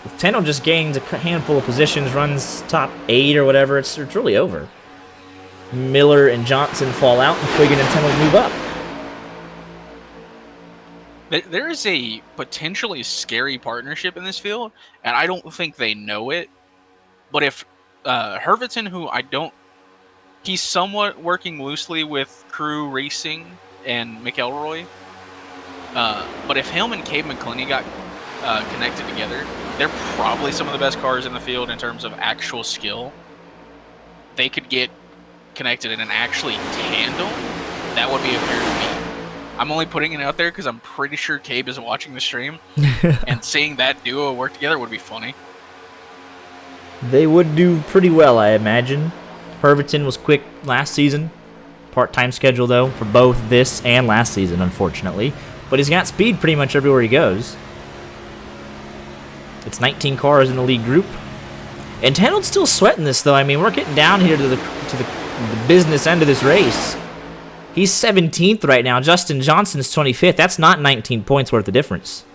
if Tenold just gains a handful of positions, runs top 8 or whatever, it's really over. Miller and Johnson fall out, and Quiggin and Tenold move up. There is a potentially scary partnership in this field, and I don't think they know it. But if Herviton, who he's somewhat working loosely with Crew Racing and McElroy. But if him and Cade McClinney got connected together, they're probably some of the best cars in the field in terms of actual skill. They could get connected in an actually tandem. That would be a pair to me. I'm only putting it out there because I'm pretty sure Cabe is watching the stream. And seeing that duo work together would be funny. They would do pretty well, I imagine. Herviton was quick last season. Part-time schedule, though, for both this and last season, unfortunately. But he's got speed pretty much everywhere he goes. It's 19 cars in the lead group. And Tenold's still sweating this, though. I mean, we're getting down here to the business end of this race. He's 17th right now. Justin Johnson's 25th. That's not 19 points worth of difference.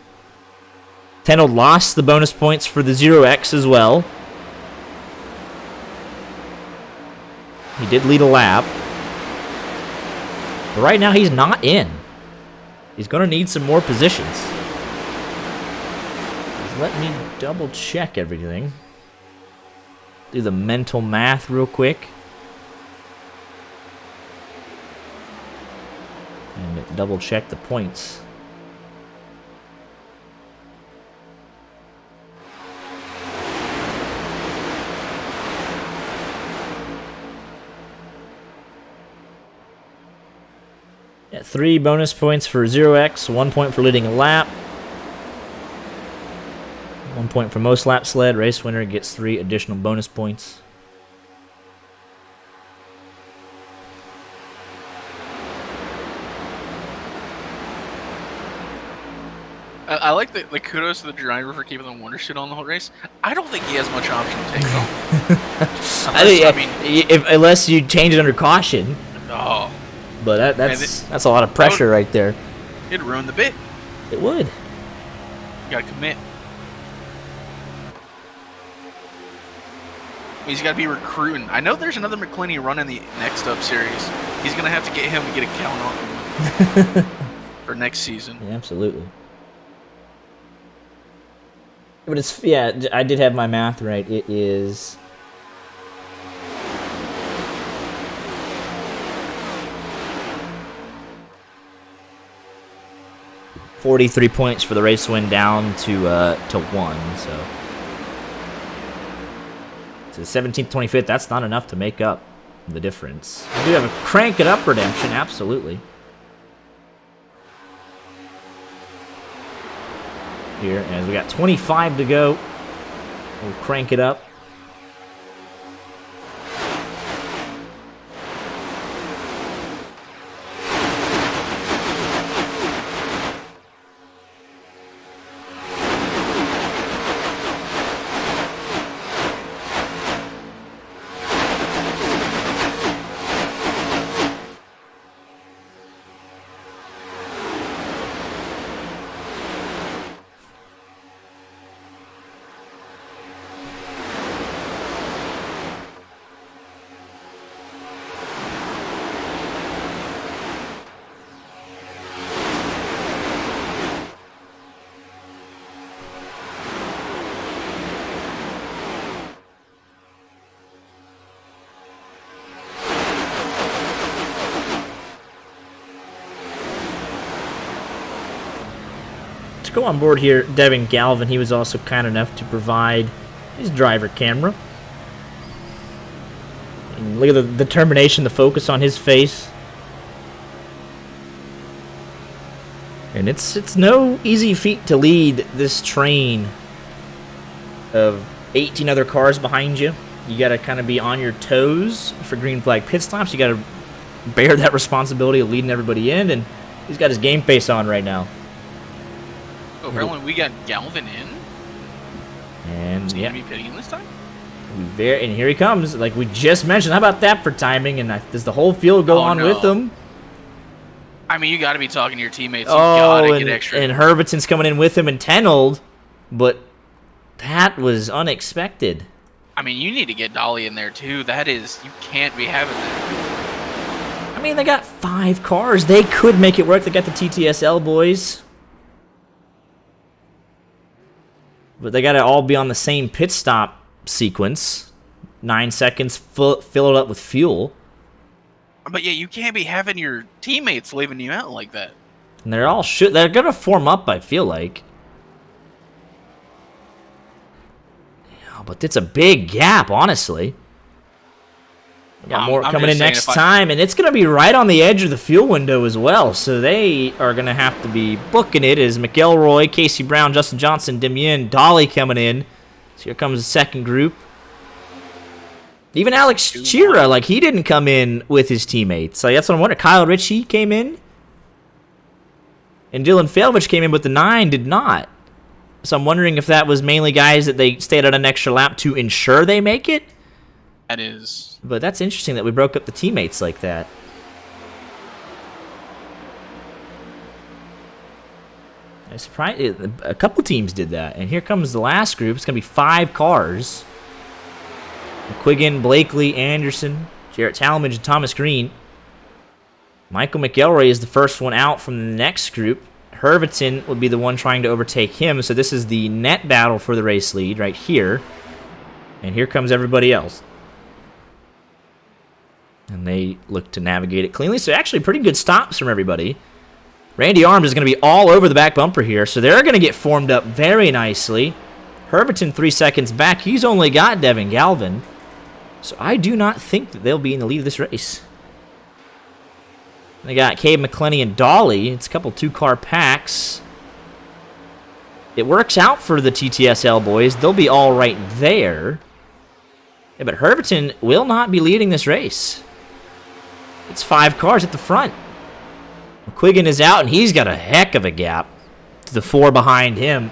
Tenold lost the bonus points for the 0X as well. He did lead a lap. But right now, he's not in. He's going to need some more positions. Just let me double check everything. Do the mental math real quick. And double check the points. Yeah, 3 bonus points for 0X, 1 point for leading a lap. 1 point for most lap sled. Race winner gets 3 additional bonus points. I like the kudos to the driver for keeping the wonder shit on the whole race. I don't think he has much option to take it off. Unless you change it under caution. Oh. But that's a lot of pressure right there. It'd ruin the bit. It would. You gotta commit. He's got to be recruiting. I know there's another McClinney running the Next Up series. He's going to have to get him to get a count on him for next season. Yeah, absolutely. But it's, yeah, I did have my math right. It is 43 points for the race win, down to 1. So 17th, 25th, that's not enough to make up the difference. We do have a crank it up redemption, absolutely. Here, as we got 25 to go, we'll crank it up. Go on board here, Devin Galvin. He was also kind enough to provide his driver camera. And look at the determination, the focus on his face. And it's no easy feat to lead this train of 18 other cars behind you. You got to kind of be on your toes for green flag pit stops. You got to bear that responsibility of leading everybody in, and he's got his game face on right now. Oh, apparently we got Galvin in. And is he yeah, gonna be pitting this time? And here he comes, like we just mentioned. How about that for timing? And does the whole field go on with him? I mean, you got to be talking to your teammates. You gotta get extra. And Herbertson's coming in with him and Tenold, but that was unexpected. I mean, you need to get Dolly in there too. That is, you can't be having that. I mean, they got 5 cars. They could make it work. They got the TTSL boys. But they got to all be on the same pit stop sequence. 9 seconds, fill it up with fuel. But yeah, you can't be having your teammates leaving you out like that. And they're all they're going to form up, I feel like. Yeah, but it's a big gap, honestly. We got more coming in next time, and it's going to be right on the edge of the fuel window as well. So they are going to have to be booking it as McElroy, Casey Brown, Justin Johnson, Demien, Dolly coming in. So here comes the second group. Even Alex Chira, like, he didn't come in with his teammates. So that's what I'm wondering. Kyle Ritchie came in, and Dylan Failvich came in, but the 9 did not. So I'm wondering if that was mainly guys that they stayed on an extra lap to ensure they make it. That is. But that's interesting that we broke up the teammates like that. I'm surprised a couple teams did that. And here comes the last group. It's going to be 5 cars. McQuiggan, Blakely, Anderson, Jarrett Talmadge, and Thomas Green. Michael McElroy is the first one out from the next group. Herbertson would be the one trying to overtake him. So this is the net battle for the race lead right here. And here comes everybody else. And they look to navigate it cleanly. So actually pretty good stops from everybody. Randy Arms is going to be all over the back bumper here. So they're going to get formed up very nicely. Herbertson 3 seconds back. He's only got Devin Galvin. So I do not think that they'll be in the lead of this race. They got Cade McClenny and Dolly. It's a couple 2-car packs. It works out for the TTSL boys. They'll be all right there. Yeah, but Herbertson will not be leading this race. It's 5 cars at the front. McQuiggan is out, and he's got a heck of a gap. to the 4 behind him.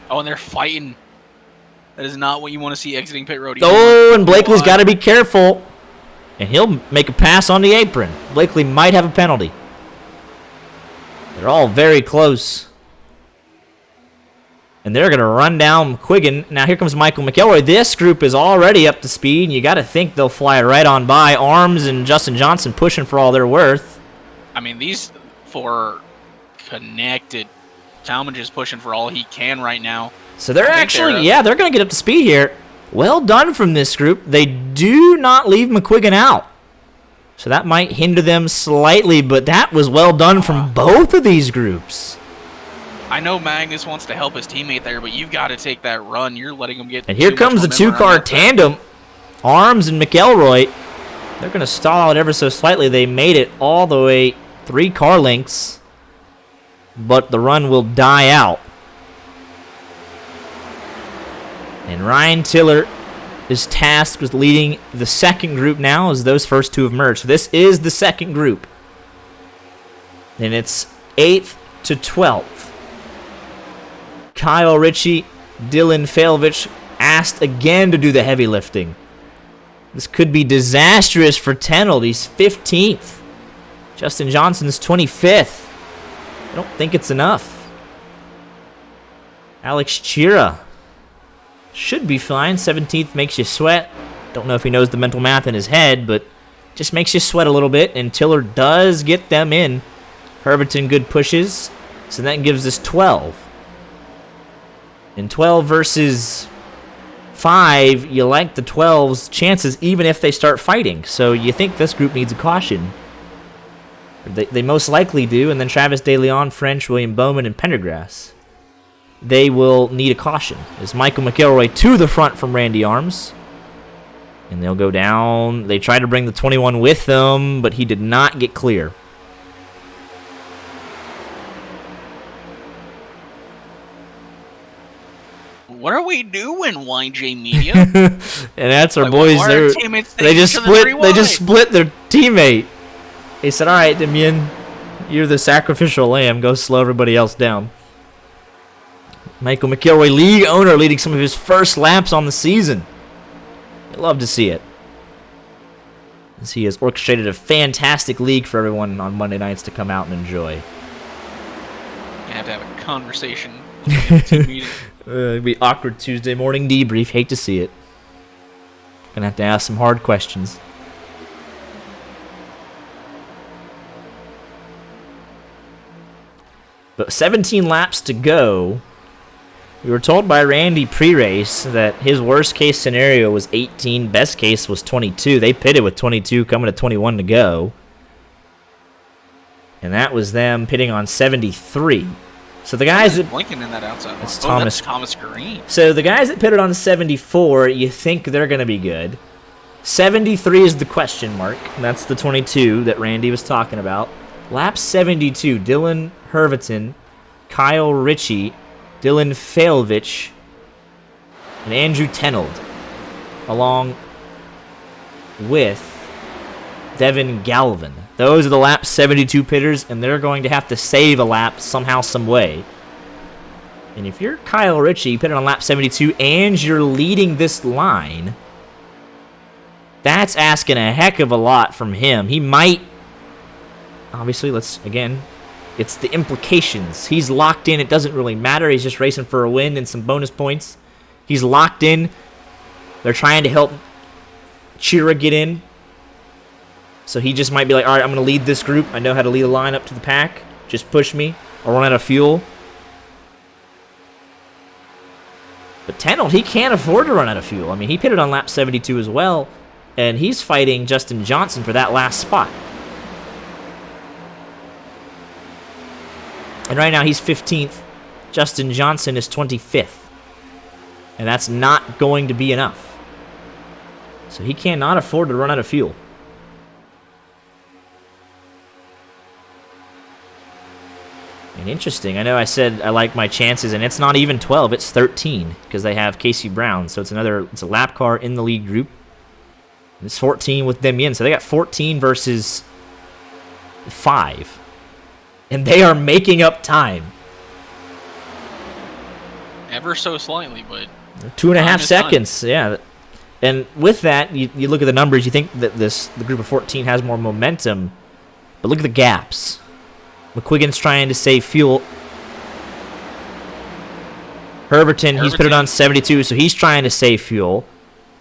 Oh, and they're fighting. That is not what you want to see exiting pit road. Oh, and Blakely's got to be careful. And he'll make a pass on the apron. Blakely might have a penalty. They're all very close. And they're going to run down McQuiggan. Now here comes Michael McElroy. This group is already up to speed, and you got to think they'll fly right on by. Arms and Justin Johnson pushing for all they're worth. I mean, these 4 are connected. Talmadge is pushing for all he can right now. So they're actually, they're going to get up to speed here. Well done from this group. They do not leave McQuiggan out. So that might hinder them slightly, but that was well done from both of these groups. I know Magnus wants to help his teammate there, but you've got to take that run. You're letting him get. And here comes the 2-car tandem. Arms and McElroy. They're going to stall out ever so slightly. They made it all the way 3 car lengths, but the run will die out. And Ryan Tiller is tasked with leading the second group now as those first 2 have merged. So this is the second group. And it's 8th to 12th. Kyle Ritchie, Dylan Failvich asked again to do the heavy lifting. This could be disastrous for Tenold. He's 15th. Justin Johnson's 25th. I don't think it's enough. Alex Chira should be fine. 17th makes you sweat. Don't know if he knows the mental math in his head, but just makes you sweat a little bit, and Tiller does get them in. Herberton good pushes, so that gives us 12. In 12 versus 5, you like the 12's chances even if they start fighting. So you think this group needs a caution. They most likely do, and then Travis De Leon, French, William Bowman, and Pendergrass. They will need a caution. As Michael McElroy to the front from Randy Arms. And they'll go down. They tried to bring the 21 with them, but he did not get clear. What are we doing, YJ Media? And that's our boys. They just split their teammate. He said, "All right, Damien, you're the sacrificial lamb. Go slow everybody else down." Michael McElroy, league owner, leading some of his first laps on the season. I love to see it, as he has orchestrated a fantastic league for everyone on Monday nights to come out and enjoy. You have to have a conversation with the team meeting. It'd be awkward Tuesday morning debrief. Hate to see it. Gonna have to ask some hard questions. But 17 laps to go. We were told by Randy pre-race that his worst case scenario was 18, best case was 22. They pitted with 22, coming to 21 to go. And that was them pitting on 73. So the guys that blinking in that outside line. That's Thomas Green. So the guys that pitted on 74, you think they're going to be good. 73 is the question mark. And that's the 22 that Randy was talking about. Lap 72, Dylan Herviton, Kyle Ritchie, Dylan Failvich, and Andrew Tenold, along with Devin Galvin. Those are the lap 72 pitters, and they're going to have to save a lap somehow, some way. And if you're Kyle Ritchie, pitted on lap 72, and you're leading this line, that's asking a heck of a lot from him. He might, obviously, it's the implications. He's locked in. It doesn't really matter. He's just racing for a win and some bonus points. He's locked in. They're trying to help Chira get in. So he just might be like, all right, I'm going to lead this group. I know how to lead a line up to the pack. Just push me. I'll run out of fuel. But Tenold, he can't afford to run out of fuel. I mean, he pitted on lap 72 as well, and he's fighting Justin Johnson for that last spot. And right now he's 15th. Justin Johnson is 25th. And that's not going to be enough. So he cannot afford to run out of fuel. And interesting, I know I said I like my chances, and it's not even 12, it's 13, because they have Casey Brown. So it's a lap car in the lead group. And it's 14 with Damien, so they got 14 versus 5. And they are making up time. ever so slightly, but 2.5 seconds. Yeah. And with that, you look at the numbers, you think that the group of 14 has more momentum, but look at the gaps. McQuiggan's trying to save fuel. Herberton, he's put it on 72, so he's trying to save fuel.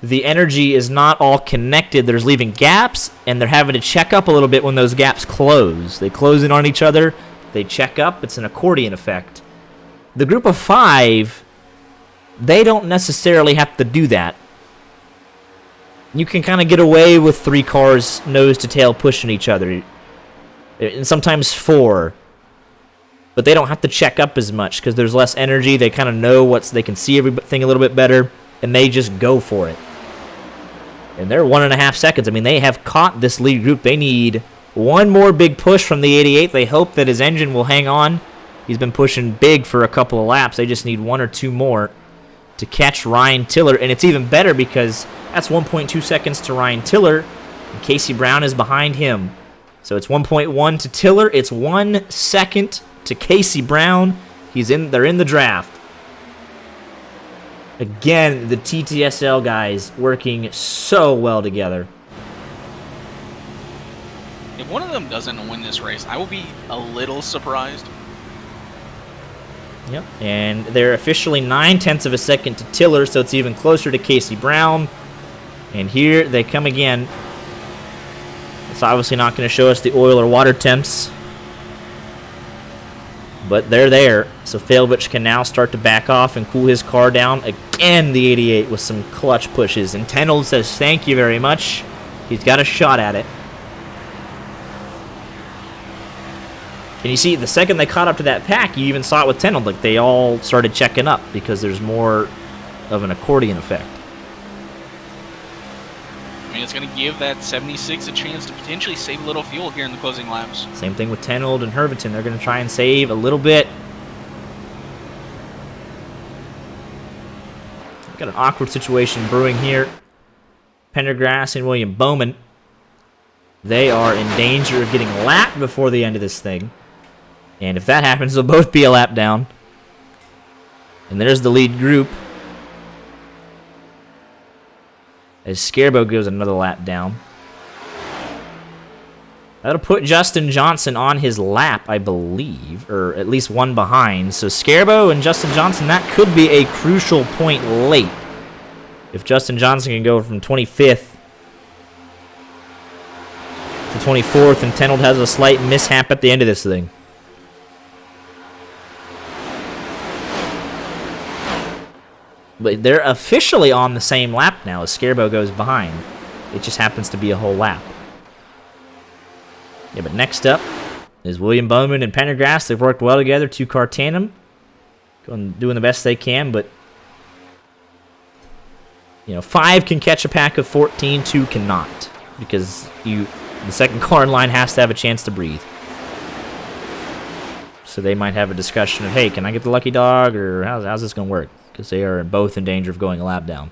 The energy is not all connected. There's leaving gaps, and they're having to check up a little bit when those gaps close. They close in on each other. They check up. It's an accordion effect. The group of 5, they don't necessarily have to do that. You can kind of get away with 3 cars nose to tail pushing each other, and sometimes 4. But they don't have to check up as much because there's less energy. They kind of know they can see everything a little bit better, and they just go for it. And they're 1.5 seconds. I mean, they have caught this lead group. They need one more big push from the 88. They hope that his engine will hang on. He's been pushing big for a couple of laps. They just need 1 or 2 more to catch Ryan Tiller. And it's even better because that's 1.2 seconds to Ryan Tiller, and Casey Brown is behind him. So it's 1.1 to Tiller. It's 1 second to Casey Brown. They're in the draft. Again, the TTSL guys working so well together. If one of them doesn't win this race, I will be a little surprised. Yep, and they're officially 0.9 of a second to Tiller, so it's even closer to Casey Brown. And here they come again. It's obviously not going to show us the oil or water temps, but they're there. So Failovich can now start to back off and cool his car down. Again, the 88 with some clutch pushes. And Tenold says thank you very much. He's got a shot at it. And you see, the second they caught up to that pack, you even saw it with Tenold. Like, they all started checking up because there's more of an accordion effect. I mean, it's going to give that 76 a chance to potentially save a little fuel here in the closing laps. Same thing with Tenold and Herberton. They're going to try and save a little bit. Got an awkward situation brewing here. Pendergrass and William Bowman. They are in danger of getting lapped before the end of this thing. And if that happens, they'll both be a lap down. And there's the lead group. As Scarbo goes another lap down. That'll put Justin Johnson on his lap, I believe. Or at least one behind. So Scarbo and Justin Johnson, that could be a crucial point late. If Justin Johnson can go from 25th to 24th, and Tenold has a slight mishap at the end of this thing. But they're officially on the same lap now as Scarbo goes behind. It just happens to be a whole lap. Yeah, but next up is William Bowman and Pendergrass. They've worked well together, 2-car tandem. Doing the best they can, but 5 can catch a pack of 14, 2 cannot. Because the second car in line has to have a chance to breathe. So they might have a discussion of, hey, can I get the lucky dog, or how's this going to work? Because they are both in danger of going a lap down.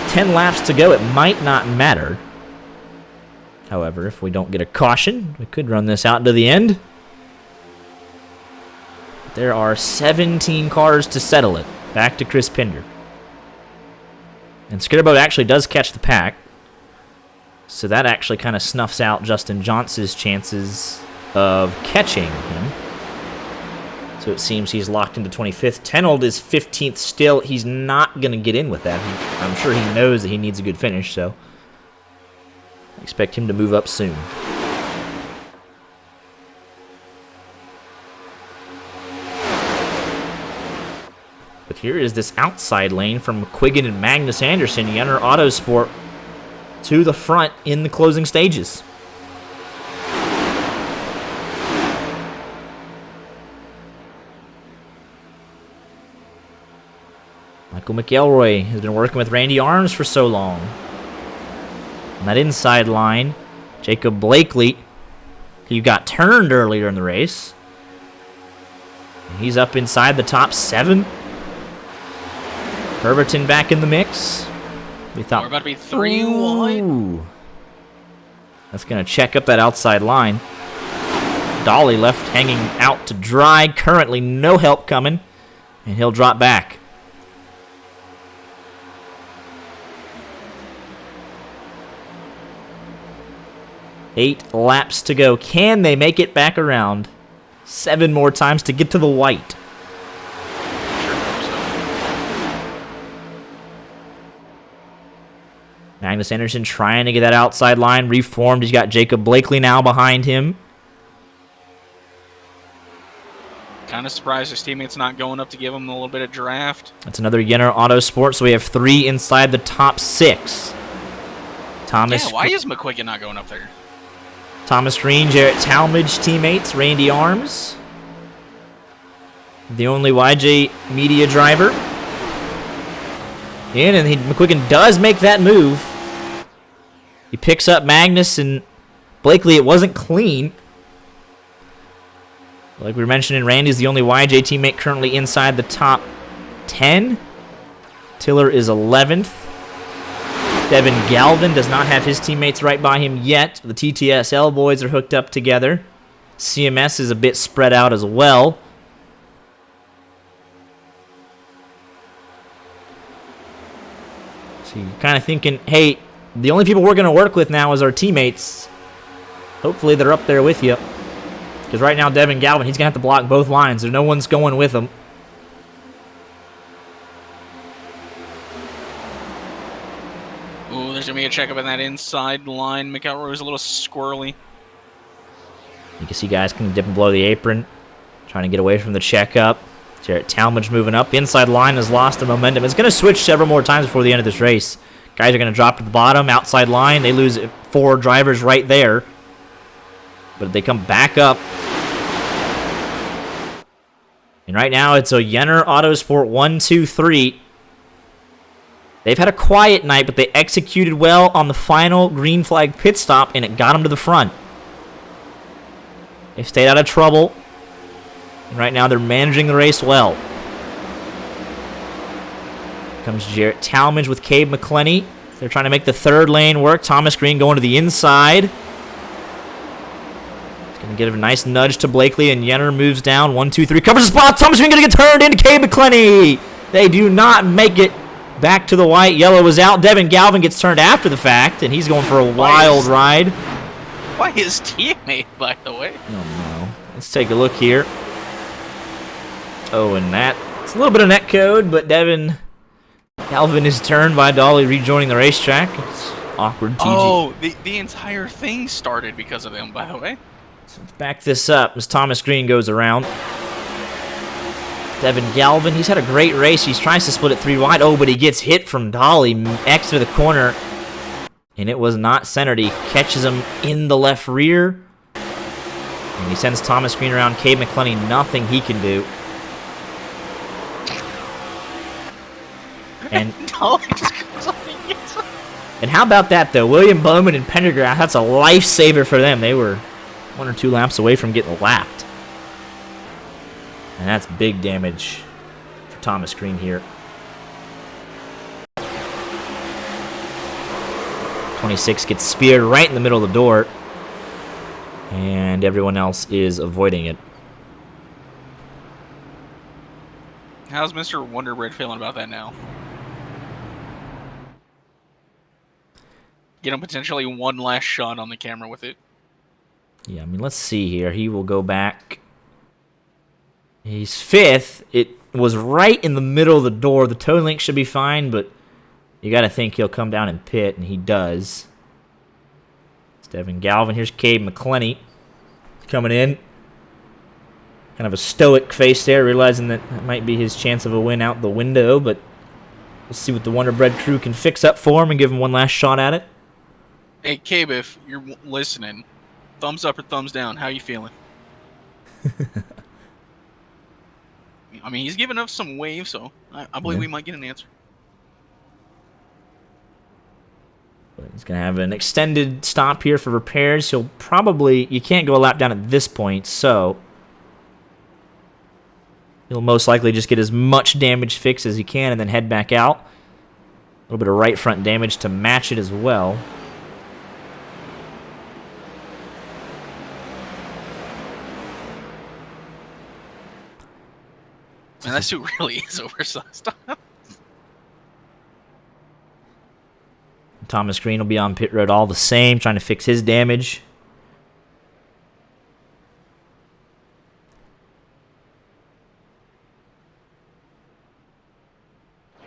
10 laps to go. It might not matter. However, if we don't get a caution, we could run this out to the end. There are 17 cars to settle it. Back to Chris Pinder. And Scarbo actually does catch the pack. So that actually kind of snuffs out Justin Johnson's chances of catching him. So it seems he's locked into 25th. Tenold is 15th still. He's not going to get in with that. I'm sure he knows that he needs a good finish, so I expect him to move up soon. But here is this outside lane from McQuiggan and Magnus Anderson, Yenner Autosport, to the front in the closing stages. Michael McElroy has been working with Randy Arms for so long. On that inside line, Jacob Blakely, who got turned earlier in the race. He's up inside the top 7. Herberton back in the mix. We thought we're about to be 3 wide. That's going to check up that outside line. Dolly left hanging out to dry. Currently no help coming, and he'll drop back. Eight laps to go. Can they make it back around? 7 more times to get to the white. Magnus Anderson trying to get that outside line reformed. He's got Jacob Blakely now behind him. Kind of surprised his teammate's not going up to give him a little bit of draft. That's another Yenner Autosport, so we have 3 inside the top 6. Thomas. Yeah, why is McQuiggan not going up there? Thomas Green, Jarrett Talmadge teammates, Randy Arms. The only YJ media driver. And McQuiggan does make that move. He picks up Magnus and Blakely. It wasn't clean. Like we were mentioning, Randy's the only YJ teammate currently inside the top 10. Tiller is 11th. Devin Galvin does not have his teammates right by him yet. The TTSL boys are hooked up together. CMS is a bit spread out as well. So you're kind of thinking, hey, the only people we're going to work with now is our teammates. Hopefully they're up there with you. Because right now, Devin Galvin, he's going to have to block both lines. No one's going with him. Ooh, there's going to be a checkup in that inside line. McElroy was a little squirrely. You can see guys kind of dipping below the apron, trying to get away from the checkup. Jarrett Talmadge moving up. The inside line has lost the momentum. It's going to switch several more times before the end of this race. Guys are going to drop to the bottom. Outside line, they lose 4 drivers right there. But they come back up. And right now, it's a Yenner Autosport 1, 2, 3. They've had a quiet night, but they executed well on the final green flag pit stop, and it got them to the front. They stayed out of trouble. And right now, they're managing the race well. Comes Jarrett Talmadge with Cabe McClenny. They're trying to make the third lane work. Thomas Green going to the inside. He's going to give a nice nudge to Blakely, and Yenner moves down. 1, 2, 3. Covers the spot. Thomas Green going to get turned into Cabe McClenny. They do not make it back to the white. Yellow was out. Devin Galvin gets turned after the fact, and he's going for a wild ride. Why his teammate, by the way? Oh, no. Let's take a look here. Oh, and it's a little bit of net code, but Devin Galvin is turned by Dolly rejoining the racetrack. It's awkward TG. Oh, the entire thing started because of them, by the way. So let's back this up as Thomas Green goes around. Devin Galvin, he's had a great race. He tries to split it 3 wide. Oh, but he gets hit from Dolly. X to the corner. And it was not centered. He catches him in the left rear. And he sends Thomas Green around. Cabe McClenny, nothing he can do. And and how about that, though? William Bowman and Pendergrass, that's a lifesaver for them. They were 1 or 2 laps away from getting lapped. And that's big damage for Thomas Green here. 26 gets speared right in the middle of the door. And everyone else is avoiding it. How's Mr. Wonderbread feeling about that now? Get him potentially one last shot on the camera with it. Yeah, I mean, let's see here. He will go back. He's 5th. It was right in the middle of the door. The toe link should be fine, but you got to think he'll come down and pit, and he does. It's Devin Galvin. Here's Cabe McClenny coming in. Kind of a stoic face there, realizing that might be his chance of a win out the window, but we'll see what the Wonderbread crew can fix up for him and give him one last shot at it. Hey, Cabe, if you're listening, thumbs up or thumbs down, how you feeling? I mean, he's giving us some waves, so I believe we might get an answer. But he's going to have an extended stop here for repairs. He'll probably... You can't go a lap down at this point, so... He'll most likely just get as much damage fixed as he can and then head back out. A little bit of right front damage to match it as well. Man, that suit really is oversized. Thomas Green will be on pit road all the same, trying to fix his damage.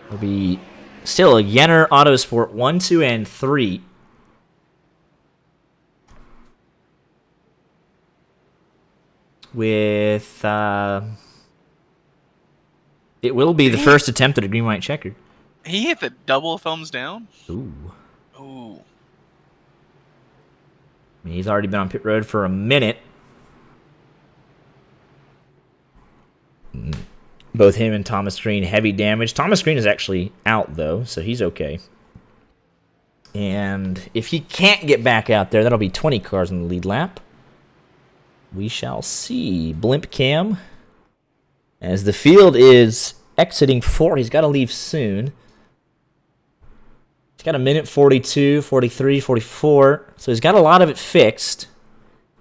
It'll be still a Yenner Autosport 1, 2, and 3. With, it will be the first attempt at a green-white checkered. He hit the double thumbs down. Ooh. Ooh. I mean, he's already been on pit road for a minute. Both him and Thomas Green, heavy damage. Thomas Green is actually out, though, so he's okay. And if he can't get back out there, that'll be 20 cars in the lead lap. We shall see. Blimp Cam, as the field is exiting 4. He's got to leave soon. He's got a minute 42, 43, 44. So he's got a lot of it fixed.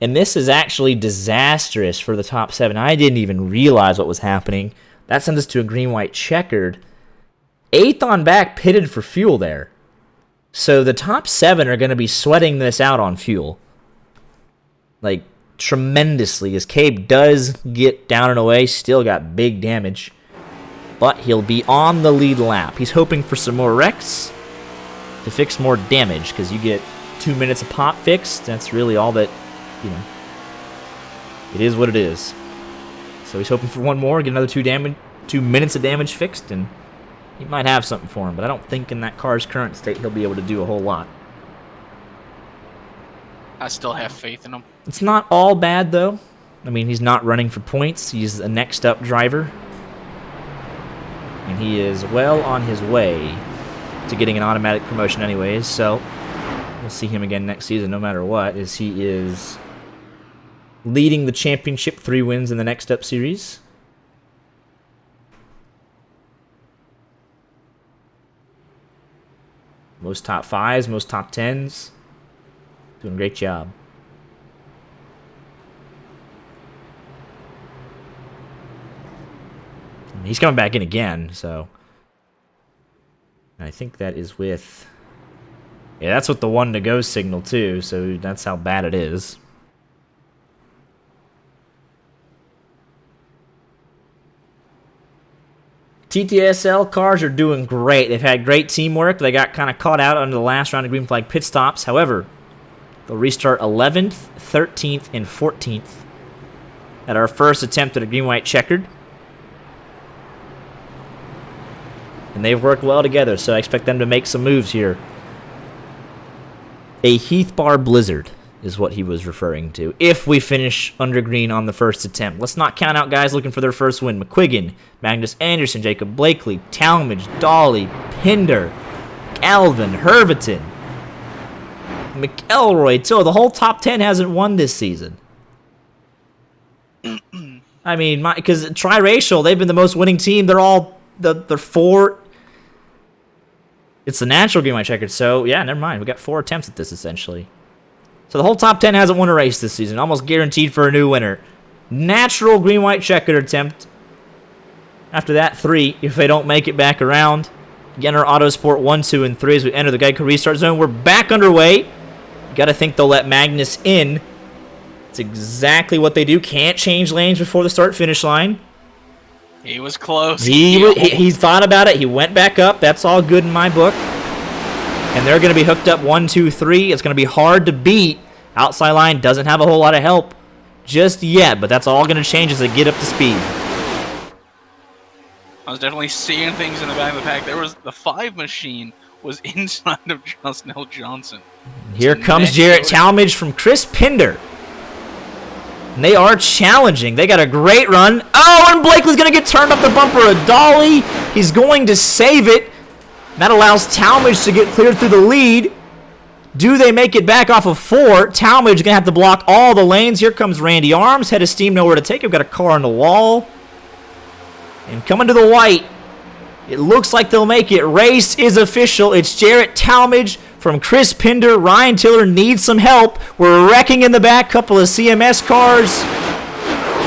And this is actually disastrous for the top 7. I didn't even realize what was happening. That sends us to a green-white checkered. 8th on back pitted for fuel there. So the top 7 are going to be sweating this out on fuel. Like, tremendously. As Cabe does get down and away, still got big damage. But he'll be on the lead lap. He's hoping for some more wrecks to fix more damage, because you get 2 minutes of pop fixed. That's really all that, you know. It is what it is. So he's hoping for one more, get another 2 minutes of damage fixed, and he might have something for him. But I don't think in that car's current state he'll be able to do a whole lot. I still have faith in him. It's not all bad, though. I mean, he's not running for points. He's a next-up driver. And he is well on his way to getting an automatic promotion anyways, so we'll see him again next season no matter what, as he is leading the championship, 3 wins in the Next Up Series. Most top 5s, most top 10s. Doing a great job. And he's coming back in again, so I think that is with... Yeah, that's with the 1 to go signal, too, so that's how bad it is. TTSL cars are doing great. They've had great teamwork. They got kind of caught out under the last round of green flag pit stops. However, they'll restart 11th, 13th, and 14th at our first attempt at a green-white checkered. And they've worked well together, so I expect them to make some moves here. A Heath Bar Blizzard is what he was referring to. If we finish under green on the first attempt. Let's not count out guys looking for their first win. McQuiggan, Magnus Anderson, Jacob Blakely, Talmadge, Dolly, Pinder, Galvin, Herviton, McElroy, Till. The whole top 10 hasn't won this season. I mean, because triracial, they've been the most winning team. They're all, they're 4... It's the natural green-white checkered, so yeah, never mind. We got 4 attempts at this, essentially. So the whole top 10 hasn't won a race this season. Almost guaranteed for a new winner. Natural green-white checkered attempt. After that, 3, if they don't make it back around. Yenner Autosport 1, 2, and 3 as we enter the Geico restart zone. We're back underway. Got to think they'll let Magnus in. It's exactly what they do. Can't change lanes before the start-finish line. He was close. He thought about it. He went back up. That's all good in my book. And they're going to be hooked up 1, 2, 3. It's going to be hard to beat. Outside line doesn't have a whole lot of help just yet, but that's all going to change as they get up to speed. I was definitely seeing things in the back of the pack. There was the 5 machine was inside of Justin L. Johnson. Here comes Jarrett Talmadge from Chris Pinder. And they are challenging. They got a great run. Oh, and Blakely's going to get turned off the bumper of Dolly. He's going to save it. That allows Talmadge to get cleared through the lead. Do they make it back off of 4? Talmadge is going to have to block all the lanes. Here comes Randy Arms. Head of steam, nowhere to take. We've got a car on the wall. And coming to the white. It looks like they'll make it. Race is official. It's Jarrett Talmadge from Chris Pinder. Ryan Tiller needs some help. We're wrecking in the back. Couple of CMS cars.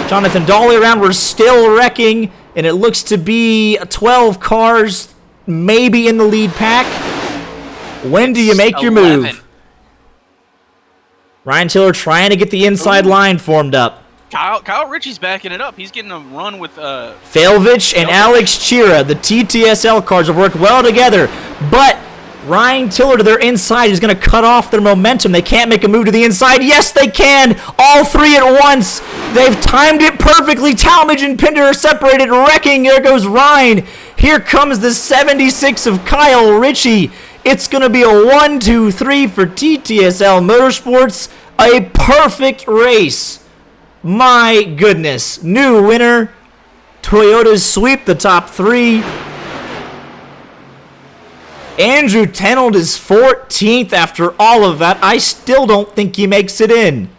Jonathan Dolly around. We're still wrecking. and it looks to be 12 cars maybe in the lead pack. When do you make your 11. move? Ryan Tiller trying to get the inside line formed up. Kyle Ritchie's backing it up. He's getting a run with Failvich and Alex Chira. The TTSL cars have worked well together, but Ryan Tiller to their inside is going to cut off their momentum. They can't make a move to the inside. Yes, they can. All three at once. They've timed it perfectly. Talmadge and Pinder are separated, wrecking. There goes Ryan. Here comes the 76 of Kyle Ritchie. It's going to be a 1-2-3 for TTSL Motorsports. A perfect race. My goodness. New winner. Toyotas sweep the top three. Andrew Tenold is 14th after all of that. I still don't think he makes it in.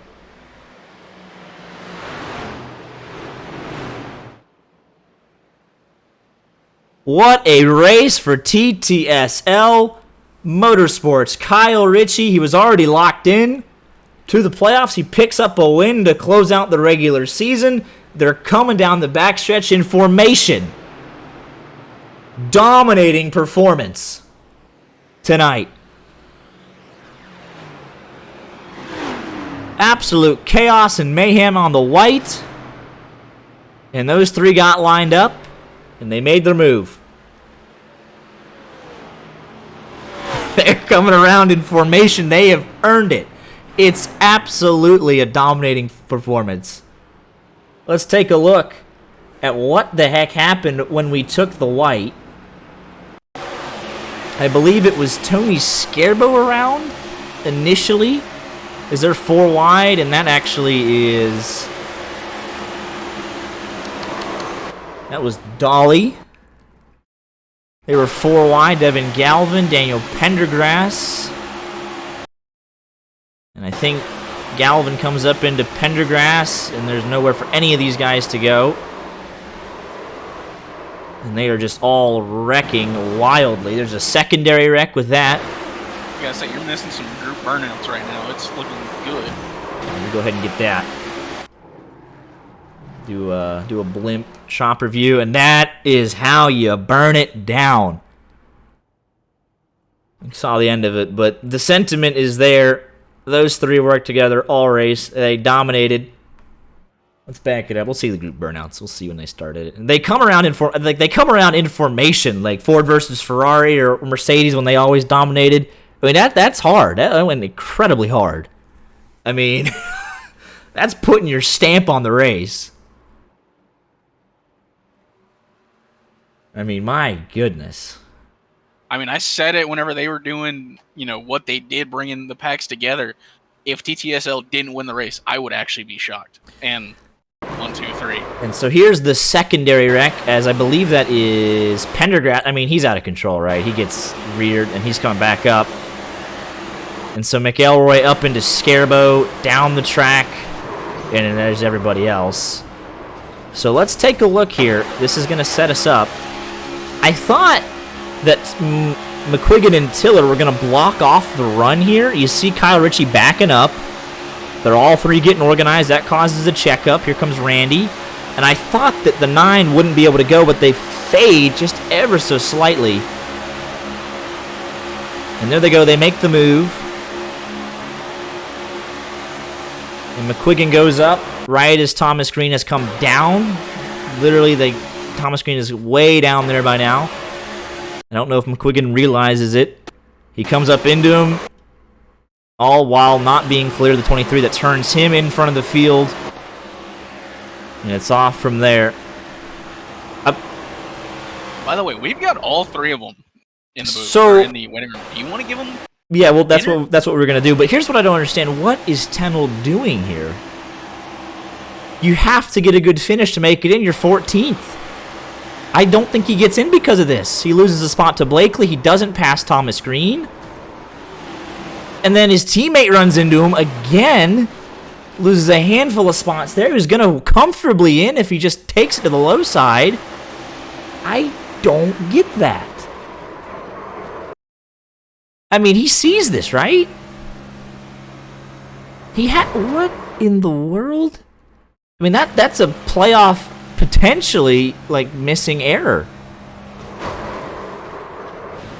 What a race for TTSL Motorsports. Kyle Ritchie, he was already locked in to the playoffs. He picks up a win to close out the regular season. They're coming down the backstretch in formation. Dominating performance tonight. Absolute chaos and mayhem on the white. And those three got lined up, and they made their move. They're coming around in formation. They have earned it. It's absolutely a dominating performance. Let's take a look at what the heck happened when we took the white. I believe it was Tony Scarbo around initially. Is there 4 wide? And that actually is... That was Dolly. They were 4 wide. Devin Galvin, Daniel Pendergrass. And I think Galvin comes up into Pendergrass, and there's nowhere for any of these guys to go. And they are just all wrecking wildly. There's a secondary wreck with that. I gotta say, you're missing some group burnouts right now. It's looking good. Let me go ahead and get that. Do a blimp chopper view, and that is how you burn it down. You saw the end of it, but the sentiment is there. Those three worked together all race. They dominated. Let's back it up. We'll see the group burnouts. We'll see when they started it. And they come around in formation, like Ford versus Ferrari or Mercedes when they always dominated. I mean that's hard. That went incredibly hard. I mean, that's putting your stamp on the race. I mean, my goodness. I mean, I said it whenever they were doing, what they did, bringing the packs together. If TTSL didn't win the race, I would actually be shocked. And 1, 2, 3. And so here's the secondary wreck, as I believe that is Pendergrass. I mean, he's out of control, right? He gets reared, and he's coming back up. And so McElroy up into Scarbo, down the track, and then there's everybody else. So let's take a look here. This is going to set us up. I thought that McQuiggan and Tiller were going to block off the run here. You see Kyle Ritchie backing up. They're all three getting organized. That causes a checkup. Here comes Randy. And I thought that the 9 wouldn't be able to go, but they fade just ever so slightly. And there they go. They make the move. And McQuiggan goes up right as Thomas Green has come down. Literally, Thomas Green is way down there by now. I don't know if McQuiggan realizes it. He comes up into him, all while not being clear of the 23 that turns him in front of the field. And it's off from there. By the way, we've got all 3 of them in the booth. So, in the waiting room. Do you want to give them? Yeah, well, that's what we're gonna do. But here's what I don't understand: what is Tenold doing here? You have to get a good finish to make it in. You're 14th. I don't think he gets in because of this. He loses a spot to Blakely. He doesn't pass Thomas Green. And then his teammate runs into him again. Loses a handful of spots there. He was going to comfortably in if he just takes it to the low side. I don't get that. I mean, he sees this, right? What in the world? I mean, that's a playoff potentially like missing error.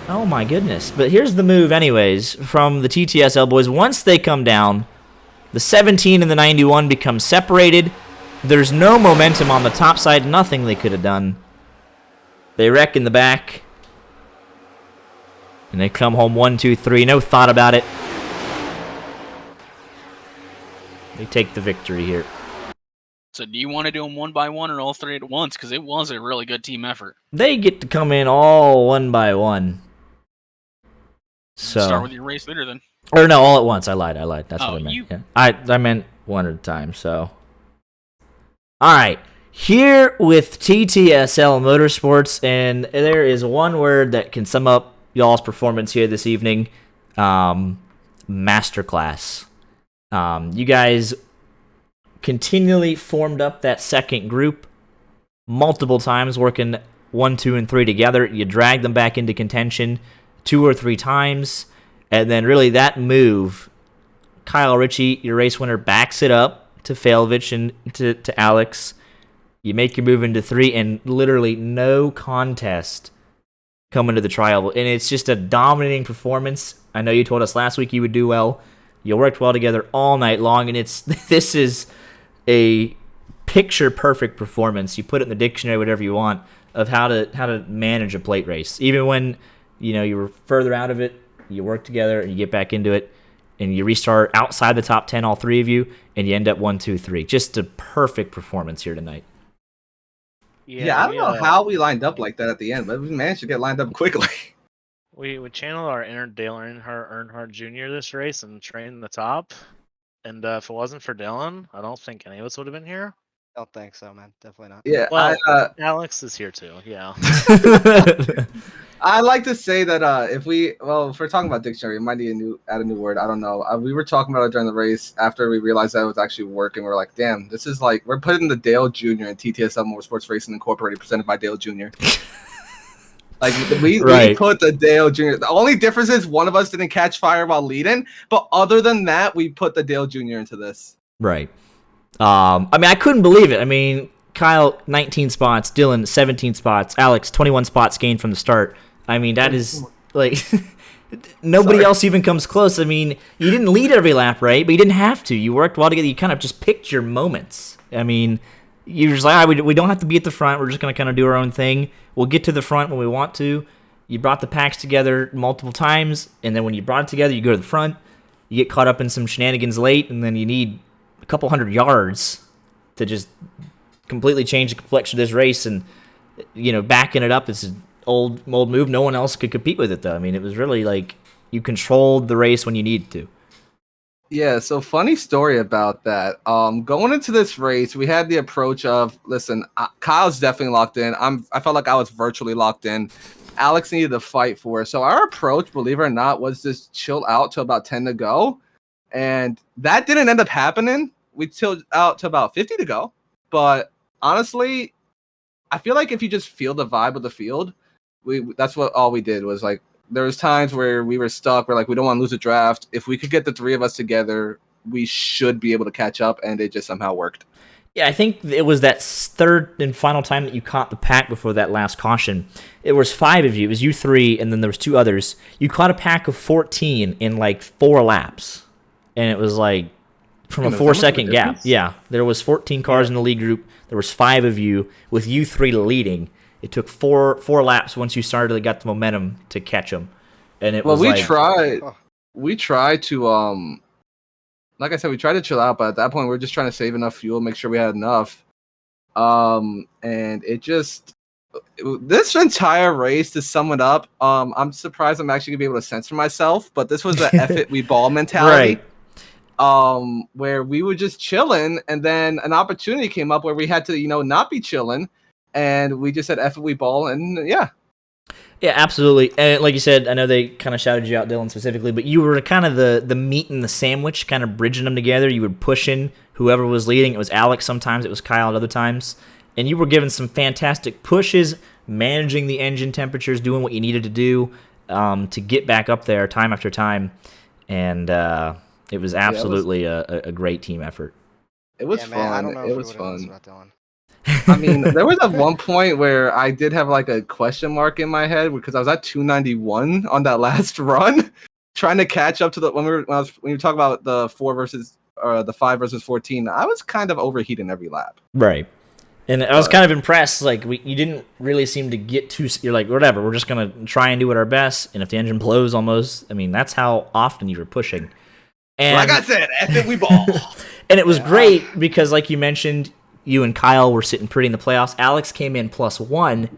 Oh my goodness. But here's the move anyways from the TTSL boys. Once they come down, the 17 and the 91 become separated. There's no momentum on the top side. Nothing they could have done. They wreck in the back. And they come home 1, 2, 3. No thought about it. They take the victory here. So do you want to do them one by one or all three at once? Because it was a really good team effort. They get to come in all one by one. So start with your race leader then. Or no, all at once. I lied. That's what I meant. You... Yeah. I meant one at a time. So, all right. Here with TTSL Motorsports, and there is one word that can sum up y'all's performance here this evening. Masterclass. You guys continually formed up that second group multiple times, working 1, 2, and 3 together. You dragged them back into contention 2 or 3 times, and then really that move, Kyle Ritchie, your race winner, backs it up to Failovich and to Alex. You make your move into 3, and literally no contest coming to the trial, and it's just a dominating performance. I know you told us last week you would do well. You worked well together all night long, and this is a picture-perfect performance. You put it in the dictionary, whatever you want, of how to manage a plate race. Even when you were further out of it, you work together and you get back into it, and you restart outside the top 10, all 3 of you, and you end up 1, 2, 3. Just a perfect performance here tonight. Yeah, I don't know how we lined up like that at the end, but we managed to get lined up quickly. We channeled our inner Dale Earnhardt Jr. this race and trained the top. And if it wasn't for Dylan, I don't think any of us would have been here. I don't think so, man. Definitely not. Yeah, well, Alex is here too. Yeah. I like to say that if we're talking about dictionary, we might need add a new word. I don't know. We were talking about it during the race after we realized that it was actually working. We're like, damn, this is like we're putting the Dale Jr. and TTSL Motorsports Racing Incorporated presented by Dale Jr. Like we put the Dale Jr. The only difference is one of us didn't catch fire while leading, but other than that, we put the Dale Jr. into this. Right. I mean, I couldn't believe it. I mean, Kyle 19 spots, Dylan 17 spots, Alex 21 spots gained from the start. I mean, that is like nobody else even comes close. I mean, you didn't lead every lap, right? But you didn't have to. You worked well together. You kind of just picked your moments. I mean, you're just like, we don't have to be at the front. We're just going to kind of do our own thing. We'll get to the front when we want to. You brought the packs together multiple times, and then when you brought it together, you go to the front. You get caught up in some shenanigans late, and then you need a couple hundred yards to just completely change the complexion of this race. And, backing it up is an old move. No one else could compete with it, though. I mean, it was really like you controlled the race when you needed to. Yeah, so funny story about that. Going into this race, we had the approach of, listen, Kyle's definitely locked in. I felt like I was virtually locked in. Alex needed to fight for it. So our approach, believe it or not, was just chill out till about 10 to go. And that didn't end up happening. We chilled out to about 50 to go. But honestly, I feel like if you just feel the vibe of the field, that's what all we did was like, there was times where we were stuck. We're like, we don't want to lose a draft. If we could get the 3 of us together, we should be able to catch up, and it just somehow worked. Yeah, I think it was that third and final time that you caught the pack before that last caution. It was 5 of you. It was you 3, and then there was 2 others. You caught a pack of 14 in like 4 laps, and it was like from a 4-second gap. Yeah, there was 14 cars in the lead group. There was 5 of you, with you 3 leading. It took 4 laps once you started to got the momentum to catch them, and it was we tried to like I said, we tried to chill out, but at that point we were just trying to save enough fuel, make sure we had enough, and this entire race, to sum it up, I'm surprised I'm actually gonna be able to censor myself, but this was the F it we ball mentality. Right. Where we were just chilling, and then an opportunity came up where we had to not be chilling. And we just said, F it, we ball, and yeah. Yeah, absolutely. And like you said, I know they kind of shouted you out, Dylan, specifically, but you were kind of the meat and the sandwich, kind of bridging them together. You were pushing whoever was leading. It was Alex sometimes, it was Kyle at other times. And you were giving some fantastic pushes, managing the engine temperatures, doing what you needed to do to get back up there time after time. And it was absolutely a great team effort. It was fun. Man, I don't know it was fun. I mean, there was at one point where I did have like a question mark in my head because I was at 291 on that last run, trying to catch up to the when you talk about the 5 versus 14. I was kind of overheating every lap. Right. And I was kind of impressed. Like you didn't really seem to get too. You're like, whatever. We're just gonna try and do it our best. And if the engine blows, almost. I mean, that's how often you were pushing. And like I said, F we ball. And it was great because, like you mentioned, you and Kyle were sitting pretty in the playoffs. Alex came in +1,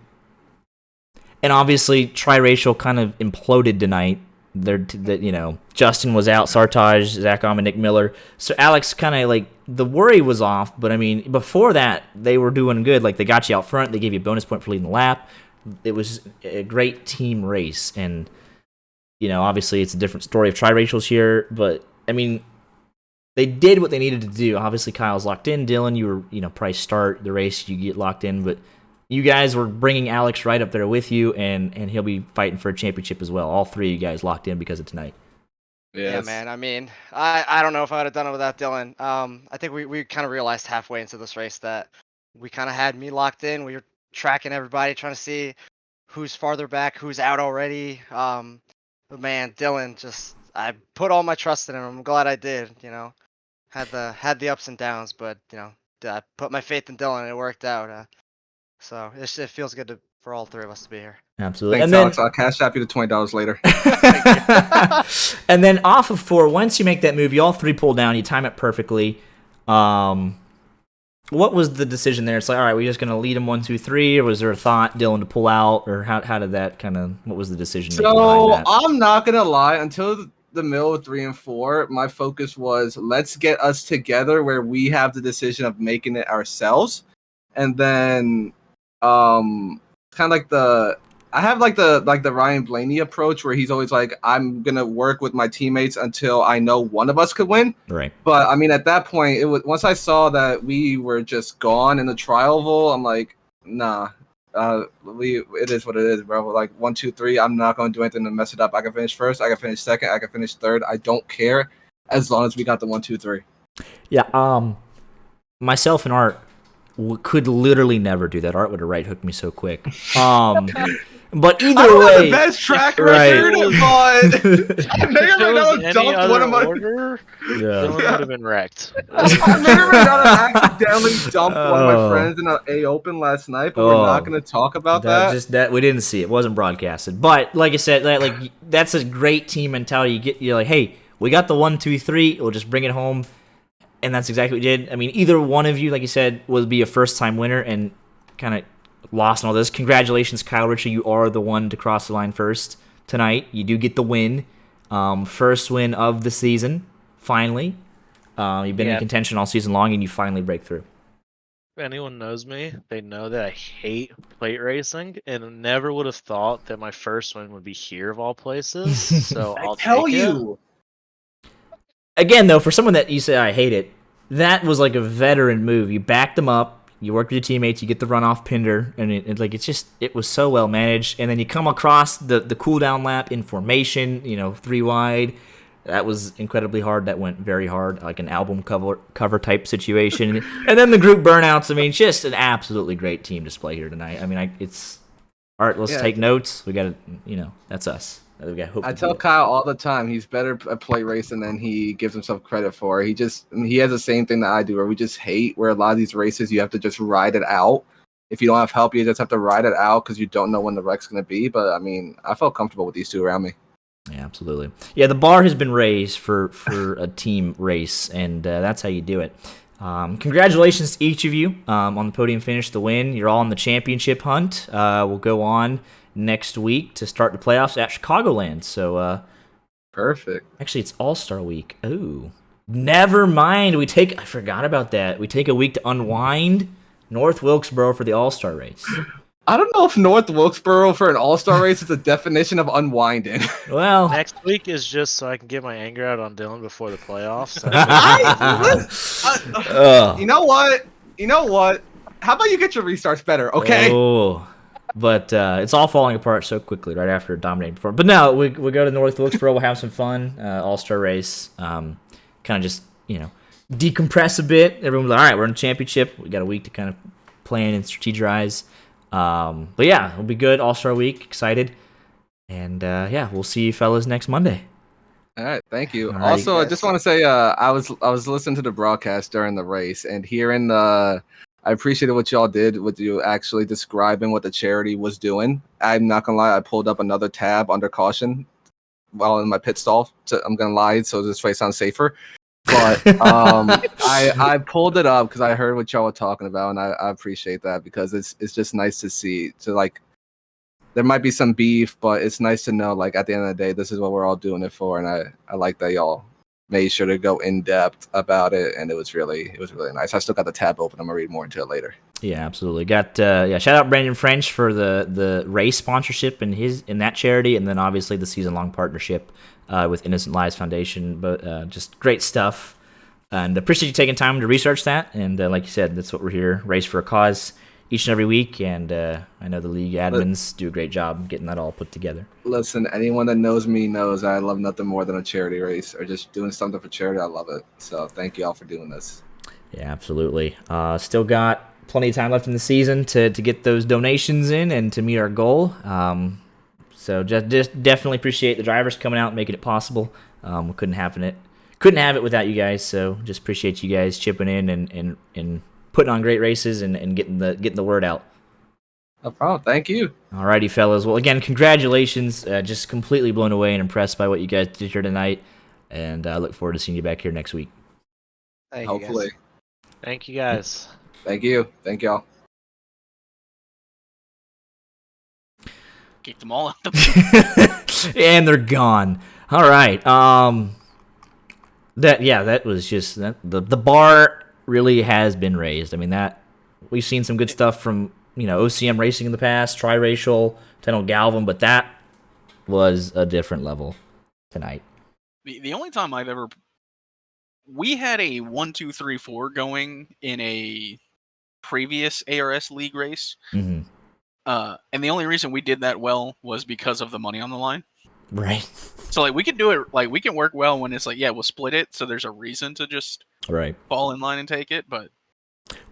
and obviously triracial kind of imploded tonight. Justin was out, Sartaj, Zach Om, and Nick Miller. So Alex kind of like the worry was off, but I mean before that they were doing good. Like they got you out front, they gave you a bonus point for leading the lap. It was a great team race, and obviously it's a different story of triracials here, but I mean they did what they needed to do. Obviously Kyle's locked in. Dylan, you were probably start the race, you get locked in, but you guys were bringing Alex right up there with you, and he'll be fighting for a championship as well. All three of you guys locked in because of tonight. Yes. Yeah, man. I mean, I don't know if I would have done it without Dylan. I think we kind of realized halfway into this race that we kind of had me locked in. We were tracking everybody, trying to see who's farther back, who's out already. But man, Dylan, I put all my trust in him. I'm glad I did. Had the ups and downs, but I put my faith in Dylan and it worked out. So it feels good for all three of us to be here. Absolutely. Thanks, and then, Alex. I'll cash out you the $20 later. And then off of 4, once you make that move, you all three pull down. You time it perfectly. What was the decision there? It's like, all right, we're just going to lead him 1, 2, 3, or was there a thought, Dylan, to pull out, or how did that kind of? What was the decision? So I'm not gonna lie. Until the middle of 3 and 4, my focus was let's get us together where we have the decision of making it ourselves, and then kind of like I have like the Ryan Blaney approach where he's always like, I'm gonna work with my teammates until I know one of us could win. Right. But I mean, at that point, it was once I saw that we were just gone in the trial, I'm like, nah. It is what it is, bro. Like 1, 2, 3. I'm not gonna do anything to mess it up. I can finish first. I can finish second. I can finish third. I don't care as long as we got the 1, 2, 3. Yeah. Myself and Art could literally never do that. Art would have right hooked me so quick. But either way, the best track record, but Any other order, Dylan would have been wrecked. I literally accidentally dumped one of my friends in an A Open last night, but we're not going to talk about that. Just that we didn't see it. Wasn't broadcasted. But like I said, that's a great team mentality. You're like, hey, we got the 1, 2, 3. We'll just bring it home. And that's exactly what we did. I mean, either one of you, like you said, will be a first-time winner and kind of lost in all this. Congratulations, Kyle Ritchie. You are the one to cross the line first tonight. You do get the win. First win of the season, finally. You've been in contention all season long, and you finally break through. If anyone knows me, they know that I hate plate racing, and never would have thought that my first win would be here of all places. So I'll tell take you. Again, though, for someone that you say I hate it, that was like a veteran move. You backed them up, you worked with your teammates, you get the runoff pinder, and it was so well managed. And then you come across the cooldown lap in formation, 3 wide. That was incredibly hard. That went very hard, like an album cover type situation. And then the group burnouts. I mean, just an absolutely great team display here tonight. I mean, it's Art. Let's take notes. We got to, that's us. I tell Kyle all the time he's better at plate racing than he gives himself credit for. He has the same thing that I do, where we just hate where a lot of these races you have to just ride it out. If you don't have help, you just have to ride it out because you don't know when the wreck's going to be. But I mean, I felt comfortable with these two around me. Yeah, absolutely. Yeah, the bar has been raised for a team race, and that's how you do it. Congratulations to each of you on the podium finish, the win. You're all in the championship hunt. We'll go on next week to start the playoffs at Chicagoland. So perfect. Actually, it's All-Star Week. Oh, never mind. I forgot about that. We take a week to unwind North Wilkesboro for the All-Star race. I don't know if North Wilkesboro for an All-Star race is the definition of unwinding. Well, next week is just so I can get my anger out on Dylan before the playoffs. You know what? How about you get your restarts better, okay? Oh. But it's all falling apart so quickly right after dominating before. But no, we go to North Wilkesboro. We'll have some fun. All-Star race. Kind of just, decompress a bit. Everyone's like, all right, we're in the championship. We got a week to kind of plan and strategize. But yeah, it'll be good. All-Star Week, excited. And yeah, we'll see you fellas next Monday. All right, thank you. Alrighty, Also, I guys. just want to say I was listening to the broadcast during the race and hearing I appreciated what y'all did with you actually describing what the charity was doing. I'm not gonna lie, I pulled up another tab under caution while in my pit stall. I'm gonna lie, so this way sounds safer. But I pulled it up because I heard what y'all were talking about, and I appreciate that because it's just nice to see like. There might be some beef, but it's nice to know, like, at the end of the day, this is what we're all doing it for, and I like that y'all made sure to go in depth about it, and it was really nice. I still got the tab open. I'm gonna read more into it later. Yeah, absolutely. Got shout out Brandon French for the race sponsorship in that charity, and then obviously the season-long partnership with Innocent Lives Foundation. But just great stuff, and appreciate you taking time to research that. And like you said, that's what we're here, race for a cause. Each and every week, and I know the league admins do a great job getting that all put together. Listen, anyone that knows me knows I love nothing more than a charity race or just doing something for charity. I love it. So thank you all for doing this. Yeah, absolutely. Still got plenty of time left in the season to get those donations in and to meet our goal. So just definitely appreciate the drivers coming out and making it possible. We couldn't have it without you guys. So just appreciate you guys chipping in and putting on great races and getting the word out. No problem. Thank you. Alrighty, fellas. Well, again, congratulations. Just completely blown away and impressed by what you guys did here tonight. And I look forward to seeing you back here next week. Thank you, Hopefully. guys. Thank you guys. Thank you. Thank y'all. Keep them all out the And they're gone. All right. That was just the bar really has been raised. I mean, that we've seen some good stuff from OCM racing in the past, triracial, Tenno Galvin, but that was a different level tonight. The only time we had a 1, 2, 3, 4 going in a previous ARS league race, Mm-hmm. and the only reason we did that well was because of the money on the line. Right. So like we can do it, like we can work well when it's like, yeah, we'll split it, so there's a reason to just Right. fall in line and take it, but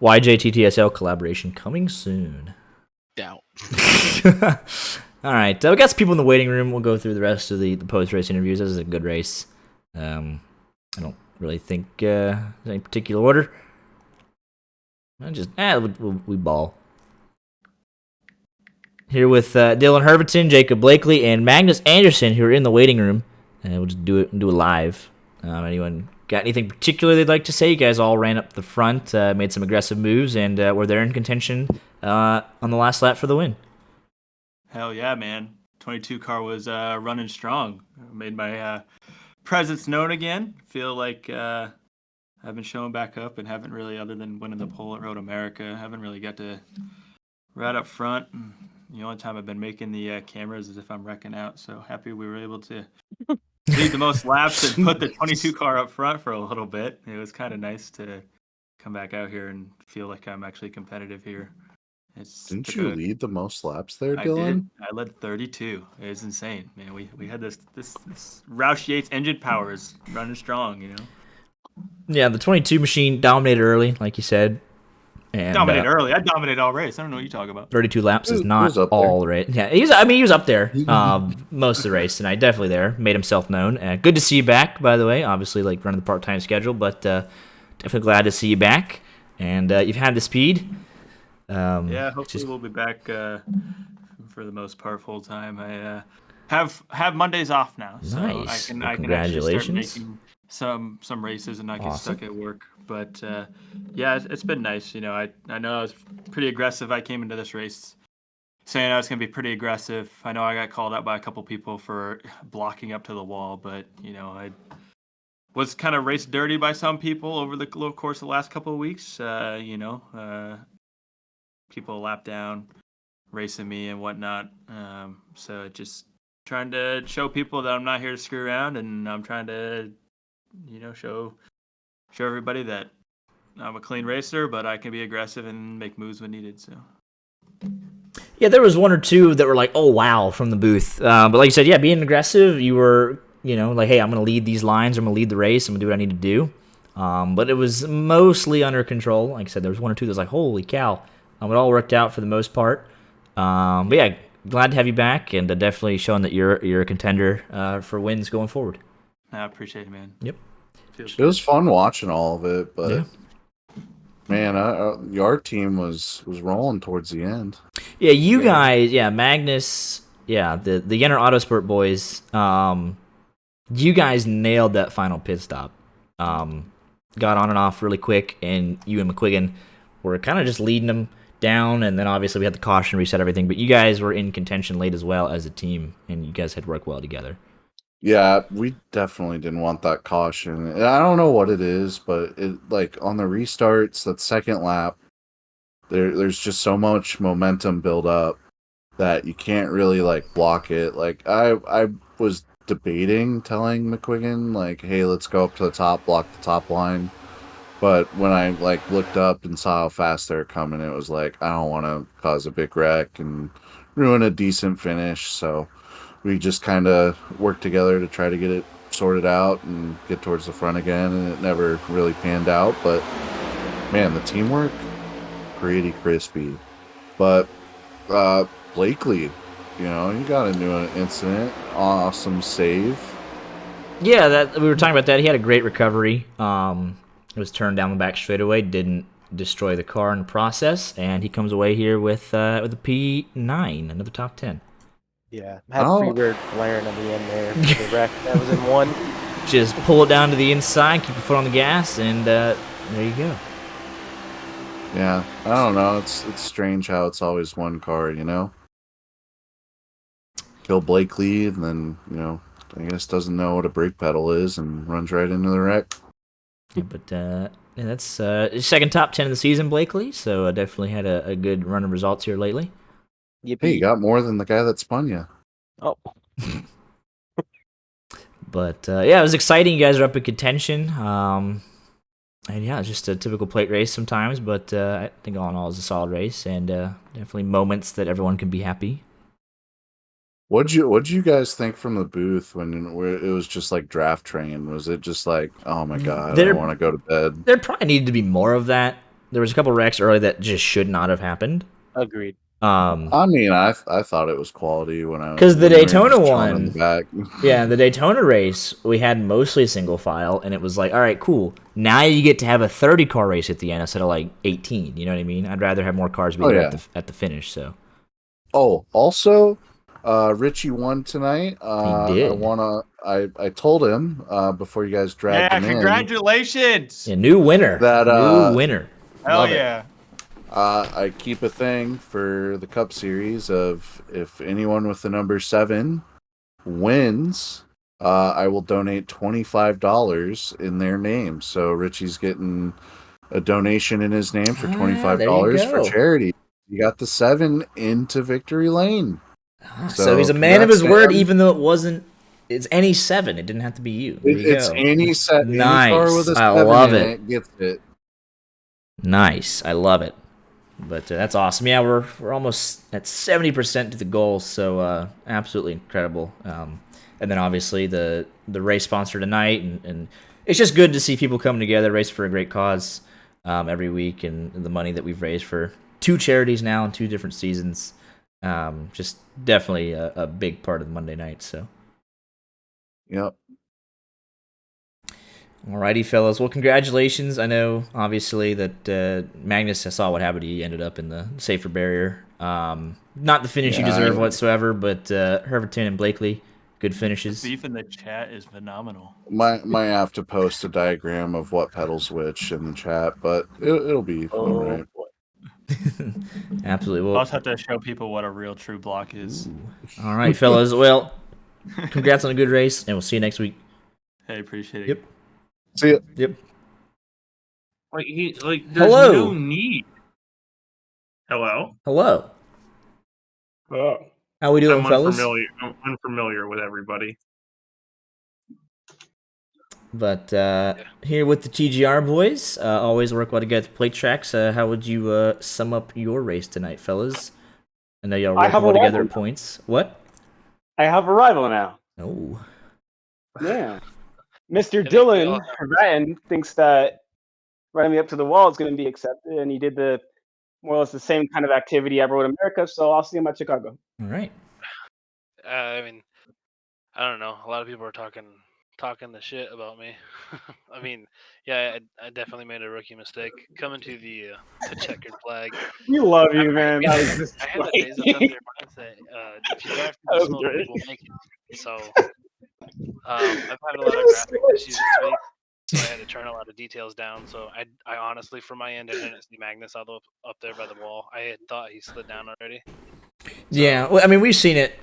YJTTSL collaboration coming soon. doubt. All right, we got some people in the waiting room. We'll go through the rest of the post-race interviews. This is a good race. I don't really think there's any particular order. We ball. Here with Dylan Herberton, Jacob Blakely, and Magnus Anderson, who are in the waiting room. And we'll just do it live. Anyone got anything particular they'd like to say? You guys all ran up the front, made some aggressive moves, and were there in contention on the last lap for the win. Hell yeah, man. 22 car was running strong. Made my presence known again. Feel like I've been showing back up and haven't really, other than winning the pole at Road America, haven't really got to right up front. The only time I've been making the cameras is if I'm wrecking out. So happy we were able to lead the most laps and put the 22 car up front for a little bit. It was kind of nice to come back out here and feel like I'm actually competitive here. Didn't you lead the most laps there, I Dylan? did. I led 32. It was insane, man. We had this Roush Yates engine power is running strong, Yeah, the 22 machine dominated early, like you said. And, Dominated early. I dominated all race. I don't know what you're talking about. 32 laps is He not was up there. all right. Yeah, he was up there most of the race tonight. Definitely there. Made himself known. Good to see you back, by the way. Obviously, like running the part-time schedule, but definitely glad to see you back. And you've had the speed. Yeah, hopefully we'll be back for the most part full time. I have Mondays off now, so Nice. I can Well, actually start congratulations. making some races and not get Awesome. stuck at work. But yeah, it's been nice. I know I was pretty aggressive. I came into this race saying I was going to be pretty aggressive. I know I got called out by a couple people for blocking up to the wall, but I was kind of race dirty by some people over the course of the last couple of weeks. People lap down, racing me and whatnot. So just trying to show people that I'm not here to screw around, and I'm trying to, show everybody that I'm a clean racer, but I can be aggressive and make moves when needed. So. Yeah, there was one or two that were like, oh, wow, from the booth. But like you said, yeah, being aggressive, you were, like, hey, I'm going to lead these lines. I'm going to lead the race. I'm going to do what I need to do. But it was mostly under control. Like I said, there was one or two that was like, holy cow. It all worked out for the most part. But yeah, glad to have you back, and definitely showing that you're a contender for wins going forward. I appreciate it, man. Yep. It was fun watching all of it, but Yeah. man, our team was rolling towards the end. Yeah, you guys, Magnus, the Yenner Autosport boys, you guys nailed that final pit stop. Got on and off really quick, and you and McQuiggan were kind of just leading them down, and then obviously we had the caution reset everything, but you guys were in contention late as well as a team, and you guys had worked well together. Yeah, we definitely didn't want that caution. I don't know what it is, but it like on the restarts, that second lap, there's just so much momentum build up that you can't really like block it. Like I was debating telling McQuiggan like, hey, let's go up to the top, block the top line. But when I like looked up and saw how fast they're coming, it was like I don't want to cause a big wreck and ruin a decent finish. So we just kind of worked together to try to get it sorted out and get towards the front again, and it never really panned out. But man, the teamwork, pretty crispy. But Blakely, you got into an incident, awesome save. Yeah, that we were talking about that. He had a great recovery. It was turned down the back straightaway, didn't destroy the car in the process, and he comes away here with a P9, another top 10. Yeah, had Freebird blaring at the end there for the wreck. That was in one. Just pull it down to the inside, keep your foot on the gas, and there you go. Yeah, I don't know. It's strange how it's always one car, Kill Blakely, and then, I guess doesn't know what a brake pedal is and runs right into the wreck. Yeah, but that's second top 10 of the season, Blakely, so definitely had a good run of results here lately. Yippee. Hey, you got more than the guy that spun you. Oh. But, it was exciting. You guys are up in contention. And, it's just a typical plate race sometimes, but I think all in all, it's a solid race, and definitely moments that everyone can be happy. What'd you guys think from the booth when it was just like draft train? Was it just like, oh my god, I want to go to bed? There probably needed to be more of that. There was a couple wrecks early that just should not have happened. Agreed. I mean, I thought it was quality when I was because the Daytona one, the the Daytona race, we had mostly single file, and it was like, all right, cool. Now you get to have a 30 car race at the end instead of like 18. You know what I mean? I'd rather have more cars be at the finish. So. Oh, also, Richie won tonight. He did. I told him before you guys dragged him in. Congratulations! Yeah, new winner. New winner. Hell Love yeah. It. I keep a thing for the Cup Series of if anyone with the number 7 wins, I will donate $25 in their name. So Richie's getting a donation in his name for $25 for charity. You got the 7 into victory lane. So he's a man of his word, even though it wasn't. It's any 7. It didn't have to be you. It's any 7. Nice. Any car with a 7 I love it. Gets it. Nice. I love it. But that's awesome. Yeah, we're almost at 70% to the goal, so absolutely incredible. And then obviously the race sponsor tonight, and it's just good to see people come together, race for a great cause every week, and the money that we've raised for 2 charities now in 2 different seasons. Just definitely a big part of the Monday night. So. Yep. Alrighty, fellas. Well, congratulations. I know, obviously, that Magnus, I saw what happened. He ended up in the safer barrier. Not the finish you deserve whatsoever, but Herberton and Blakely, good finishes. The beef in the chat is phenomenal. Might have to post a diagram of what pedals which in the chat, but it'll be all right. Absolutely. Well, I'll also have to show people what a real true block is. All right, fellas. Well, congrats on a good race, and we'll see you next week. Hey, appreciate it. Yep. See ya. Yep. There's Hello. no need. Hello. Hello. Oh. How we doing, fellas? I'm unfamiliar with everybody. But here with the TGR boys, always work well together at the plate tracks. How would you sum up your race tonight, fellas? I know y'all work well together at points. What? I have a rival now. Oh. Yeah. Mr. Dylan Ratton thinks that running me up to the wall is going to be accepted, and he did the Well, it's the same kind of activity everywhere in America, so I'll see him at Chicago. All right. I mean, I don't know. A lot of people are talking the shit about me. I mean, yeah, I definitely made a rookie mistake coming to the checkered flag. We love you, man. I, That was just I had that Days of Thunder mindset. If you drive through the was smoke, great. you will make it. So I've had a lot of graphic issues this week, so I had to turn a lot of details down. So I honestly, from my end, I didn't see Magnus all the way up there by the wall. I had thought he slid down already. Yeah, well, I mean, we've seen it,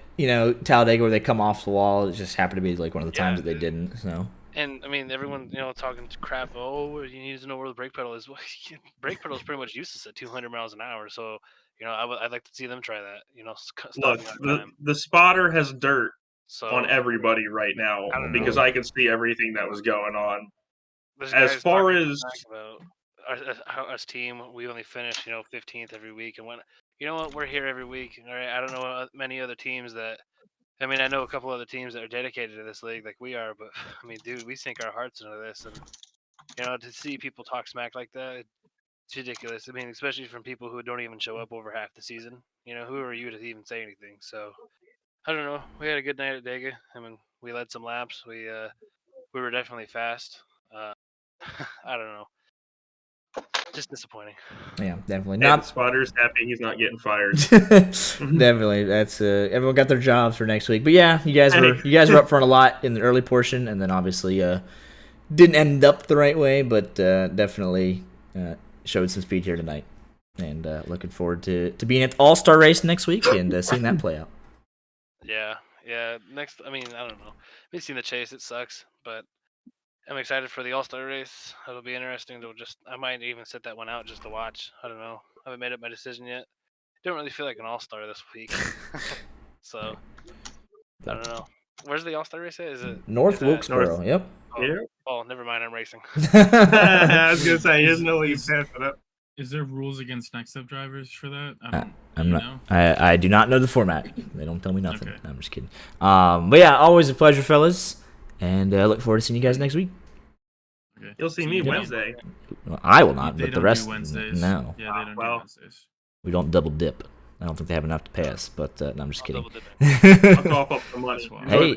Talladega where they come off the wall. It just happened to be like one of the times that they didn't. So. And I mean, everyone, talking crap. Oh, you need to know where the brake pedal is. Well, brake pedal is pretty much useless at 200 miles an hour. So, I'd like to see them try that. Look, the spotter has dirt on everybody right now because I can see everything that was going on. As far as our team, we only finish 15th every week, and when we're here every week. All right, I don't know many other teams that. I mean, I know a couple other teams that are dedicated to this league like we are, but I mean, dude, we sink our hearts into this, and to see people talk smack like that, it's ridiculous. I mean, especially from people who don't even show up over half the season. Who are you to even say anything? So I don't know. We had a good night at Dega. I mean, we led some laps. We were definitely fast. I don't know. Just disappointing. Yeah, definitely. Not spotter's happy he's not getting fired. Definitely, that's everyone got their jobs for next week. But yeah, you guys were up front a lot in the early portion, and then obviously didn't end up the right way, but definitely showed some speed here tonight. And looking forward to being at the All-Star race next week and seeing that play out. Yeah. Next, I mean, I don't know. We've seen the chase; it sucks, but I'm excited for the All-Star race. It'll be interesting to I might even sit that one out just to watch. I don't know. I haven't made up my decision yet. Don't really feel like an All-Star this week. So, I don't know. Where's the All-Star race at? Is it North Wilkesboro? Yep. Oh, never mind. I'm racing. I was gonna say, you didn't know what you passed it up. Is there rules against next up drivers for that? I'm not. I do not know the format. They don't tell me nothing. Okay. No, I'm just kidding. But yeah, always a pleasure, fellas, and look forward to seeing you guys next week. Okay. You'll see me Wednesday. Well, I will not, but the rest. Wednesdays. No. Yeah, they don't do Wednesdays. We don't double dip. I don't think they have enough to pay us, but no, I'm just kidding. I'll cough up so much.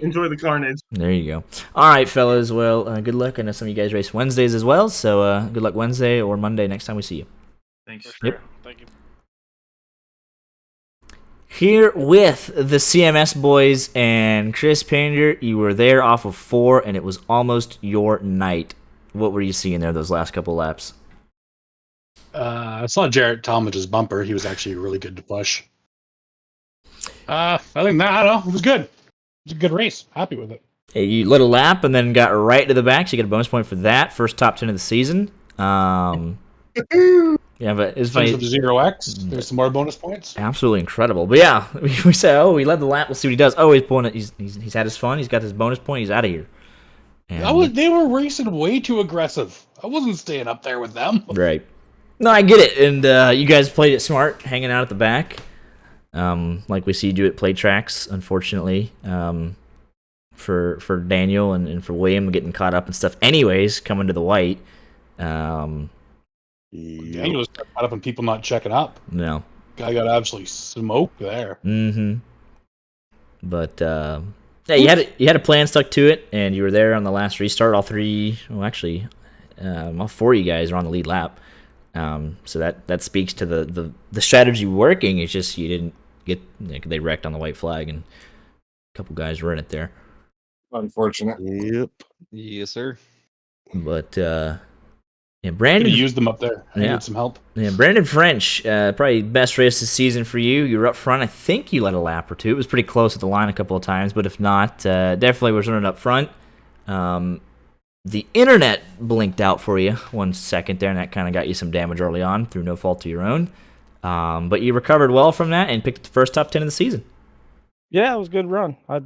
Enjoy the carnage. There you go. All right, fellas. Well, good luck. I know some of you guys race Wednesdays as well, so good luck Wednesday or Monday next time we see you. Thanks. For sure. Yep. Thank you. Here with the CMS boys and Chris Pander, you were there off of 4, and it was almost your night. What were you seeing there those last couple laps? I saw Jarrett Talmadge's bumper. He was actually really good to push. I think that, I don't know. It was good. It was a good race. Happy with it. Hey, you lit a lap and then got right to the back, so you get a bonus point for that. First top 10 of the season. Yeah, but it's funny. 0x. There's some more bonus points. Absolutely incredible. But yeah, we say, oh, he led the lap. Let's see what he does. Oh, he's had his fun. He's got his bonus point. He's out of here. And they were racing way too aggressive. I wasn't staying up there with them. Right. No, I get it. And you guys played it smart, hanging out at the back. Like we see you do at play tracks, unfortunately. For Daniel and for William getting caught up and stuff. Anyways, coming to the white. Daniel was caught up and people not checking up. No. Guy got absolutely smoked there. Mm-hmm. But yeah, you had a plan, stuck to it, and you were there on the last restart. All 3, well, actually, all 4 of you guys are on the lead lap. So that speaks to the strategy working. It's just you didn't get they wrecked on the white flag, and a couple guys were in it there. Unfortunate. Yep. Yes, sir. But yeah, Brandon used them up there. I needed some help. Yeah, Brandon French, probably best race this season for you. You were up front. I think you led a lap or 2. It was pretty close at the line a couple of times, but if not, definitely was running up front. The internet blinked out for you 1 second there, and that kind of got you some damage early on through no fault of your own. But you recovered well from that and picked the first top 10 of the season. Yeah, it was a good run. I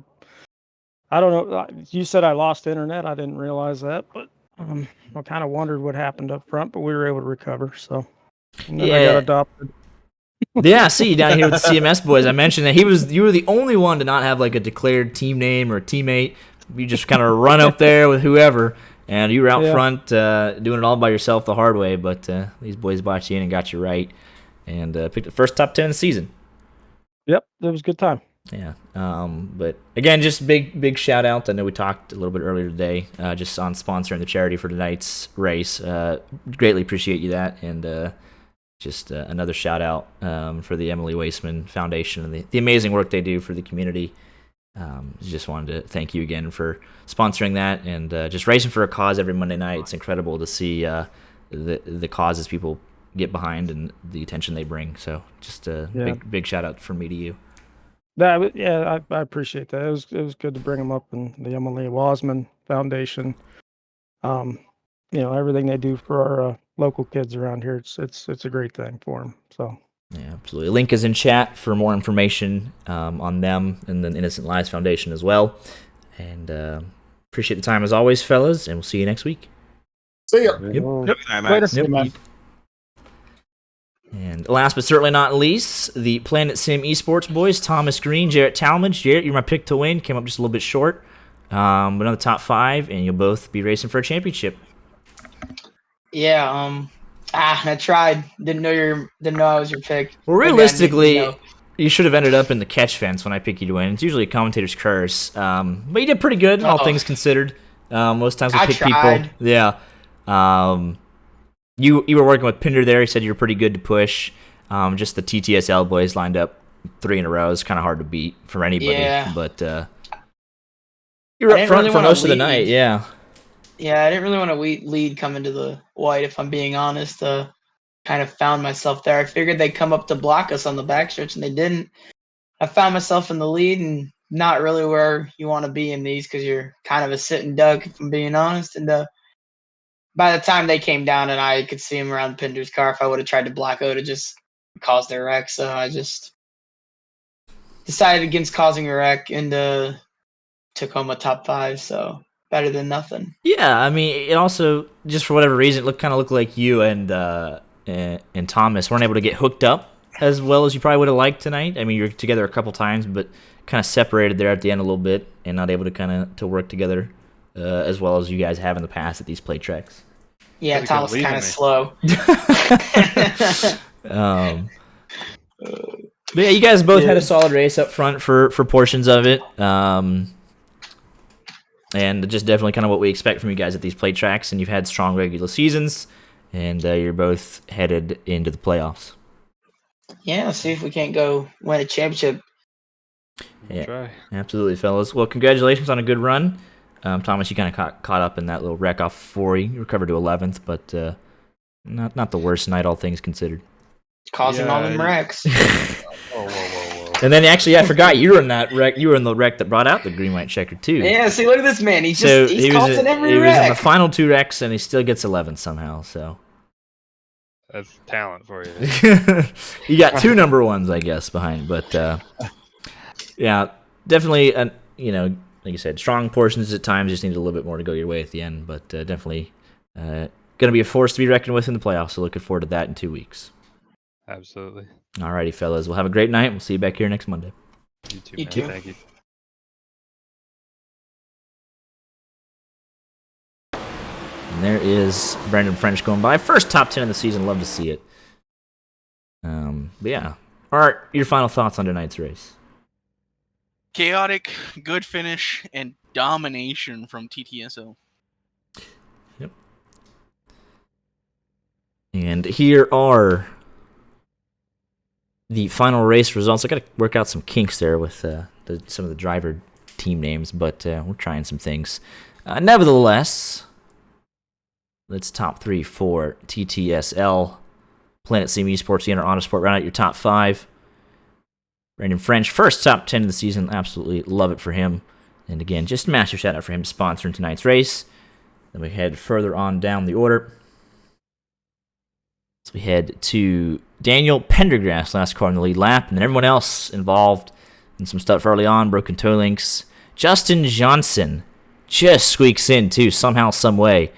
don't know. You said I lost internet. I didn't realize that, but I kind of wondered what happened up front, but we were able to recover. So and then I got adopted. Yeah, I see you down here with the CMS boys. I mentioned that you were the only one to not have like a declared team name or a teammate. You just kind of run up there with whoever, and you were out front doing it all by yourself the hard way. But these boys bought you in and got you right. and picked the first top 10 in the season. Yep, it was a good time. Yeah. But again, just big shout out. I know we talked a little bit earlier today, just on sponsoring the charity for tonight's race. Greatly appreciate you that, and just another shout out for the Emily Waseman Foundation and the amazing work they do for the community. Just wanted to thank you again for sponsoring that and just racing for a cause every Monday night. It's incredible to see the causes people get behind and the attention they bring. So just a big shout out from me to you. I appreciate that. It was good to bring them up in the Emily Waseman Foundation. Everything they do for our local kids around here, it's a great thing for them. So. Yeah, absolutely. Link is in chat for more information on them and the Innocent Lives Foundation as well. And appreciate the time as always, fellas, and we'll see you next week. See ya. Yep. Later. Yep. And last but certainly not least, the Planet Sim Esports boys, Thomas Green, Jarrett Talmadge. Jarrett, you're my pick to win. Came up just a little bit short. But on the top 5, and you'll both be racing for a championship. Yeah, I tried. Didn't know I was your pick. Well, realistically, you should have ended up in the catch fence when I pick you to win. It's usually a commentator's curse. But you did pretty good, all things considered. Most times we pick people. Yeah. You were working with Pinder there. He said you were pretty good to push. Just the TTSL boys lined up 3 in a row. It's kind of hard to beat for anybody. Yeah. But you were up front for most of the night. Yeah. Yeah, I didn't really want to lead coming to the white, if I'm being honest. Kind of found myself there. I figured they'd come up to block us on the backstretch, and they didn't. I found myself in the lead, and not really where you want to be in these because you're kind of a sitting duck, if I'm being honest. And by the time they came down and I could see him around Pinder's car, if I would have tried to block, I would have just caused a wreck. So I just decided against causing a wreck and took home a top 5. So better than nothing. Yeah, I mean, it also, just for whatever reason, it kind of looked like you and Thomas weren't able to get hooked up as well as you probably would have liked tonight. I mean, you're together a couple times, but kind of separated there at the end a little bit and not able to to work together as well as you guys have in the past at these play tracks. Yeah, Thomas is kind of slow. But yeah, you guys both had a solid race up front for portions of it. And just definitely kind of what we expect from you guys at these play tracks. And you've had strong regular seasons, and you're both headed into the playoffs. Yeah, see if we can't go win a championship. Yeah, try. Absolutely, fellas. Well, congratulations on a good run. Thomas, you kind of caught up in that little wreck off 40. You recovered to 11th, but not the worst night, all things considered. Causing all them wrecks. Whoa. And then actually, I forgot you were in that wreck. You were in the wreck that brought out the green white checker too. Yeah, see, look at this man. He's causing every wreck. He was in the final 2 wrecks, and he still gets 11 somehow. So that's talent for you. You got 2 number 1s, I guess, behind. But yeah, definitely. Like you said, strong portions at times. Just needed a little bit more to go your way at the end. But definitely going to be a force to be reckoned with in the playoffs. So looking forward to that in 2 weeks. Absolutely. Alrighty, fellas. We'll have a great night. We'll see you back here next Monday. You too, man. Too. Thank you. And there is Brandon French going by. First top 10 of the season. Love to see it. But yeah. Art, your final thoughts on tonight's race? Chaotic, good finish, and domination from TTSO. Yep. And here are the final race results. I got to work out some kinks there with some of the driver team names, but we're trying some things. Nevertheless, let's top 3 for TTSL. Planet Sim Esports, the Honor Sport, round out your top 5. Brandon French, first top 10 of the season. Absolutely love it for him. And again, just massive shout out for him sponsoring tonight's race. Then we head further on down the order. So we head to Daniel Pendergrass, last car in the lead lap, and then everyone else involved in some stuff early on, broken toe links. Justin Johnson just squeaks in, too, somehow, some way.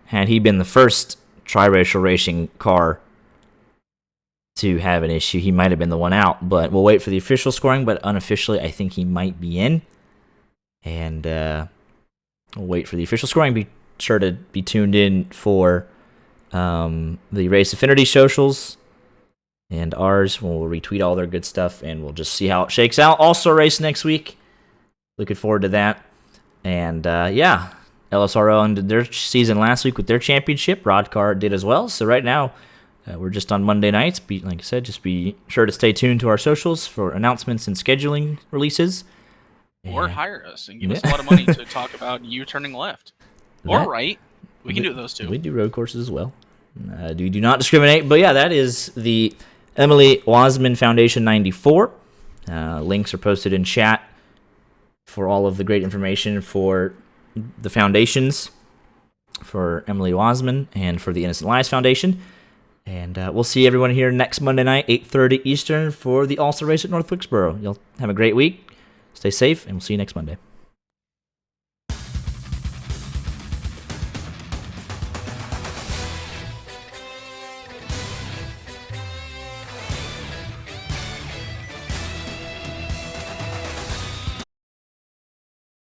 Had he been the first triracial racing car to have an issue, he might have been the one out, but we'll wait for the official scoring, but unofficially, I think he might be in. And we'll wait for the official scoring. Be sure to be tuned in for the Race Affinity socials and ours. We'll retweet all their good stuff, and we'll just see how it shakes out. Also, race next week. Looking forward to that. And yeah, LSRO ended their season last week with their championship. Rodcar did as well. So right now, we're just on Monday nights. Like I said, just be sure to stay tuned to our socials for announcements and scheduling releases. Or hire us and give us a lot of money to talk about you turning left. Or right. We can do those too. We do road courses as well. We do not discriminate. But yeah, that is the Emily Waseman Foundation 94. Links are posted in chat for all of the great information for the foundations, for Emily Waseman and for the Innocent Lives Foundation. And we'll see everyone here next Monday night, 8:30 Eastern, for the All-Star Race at North Wilkesboro. You'll have a great week. Stay safe, and we'll see you next Monday.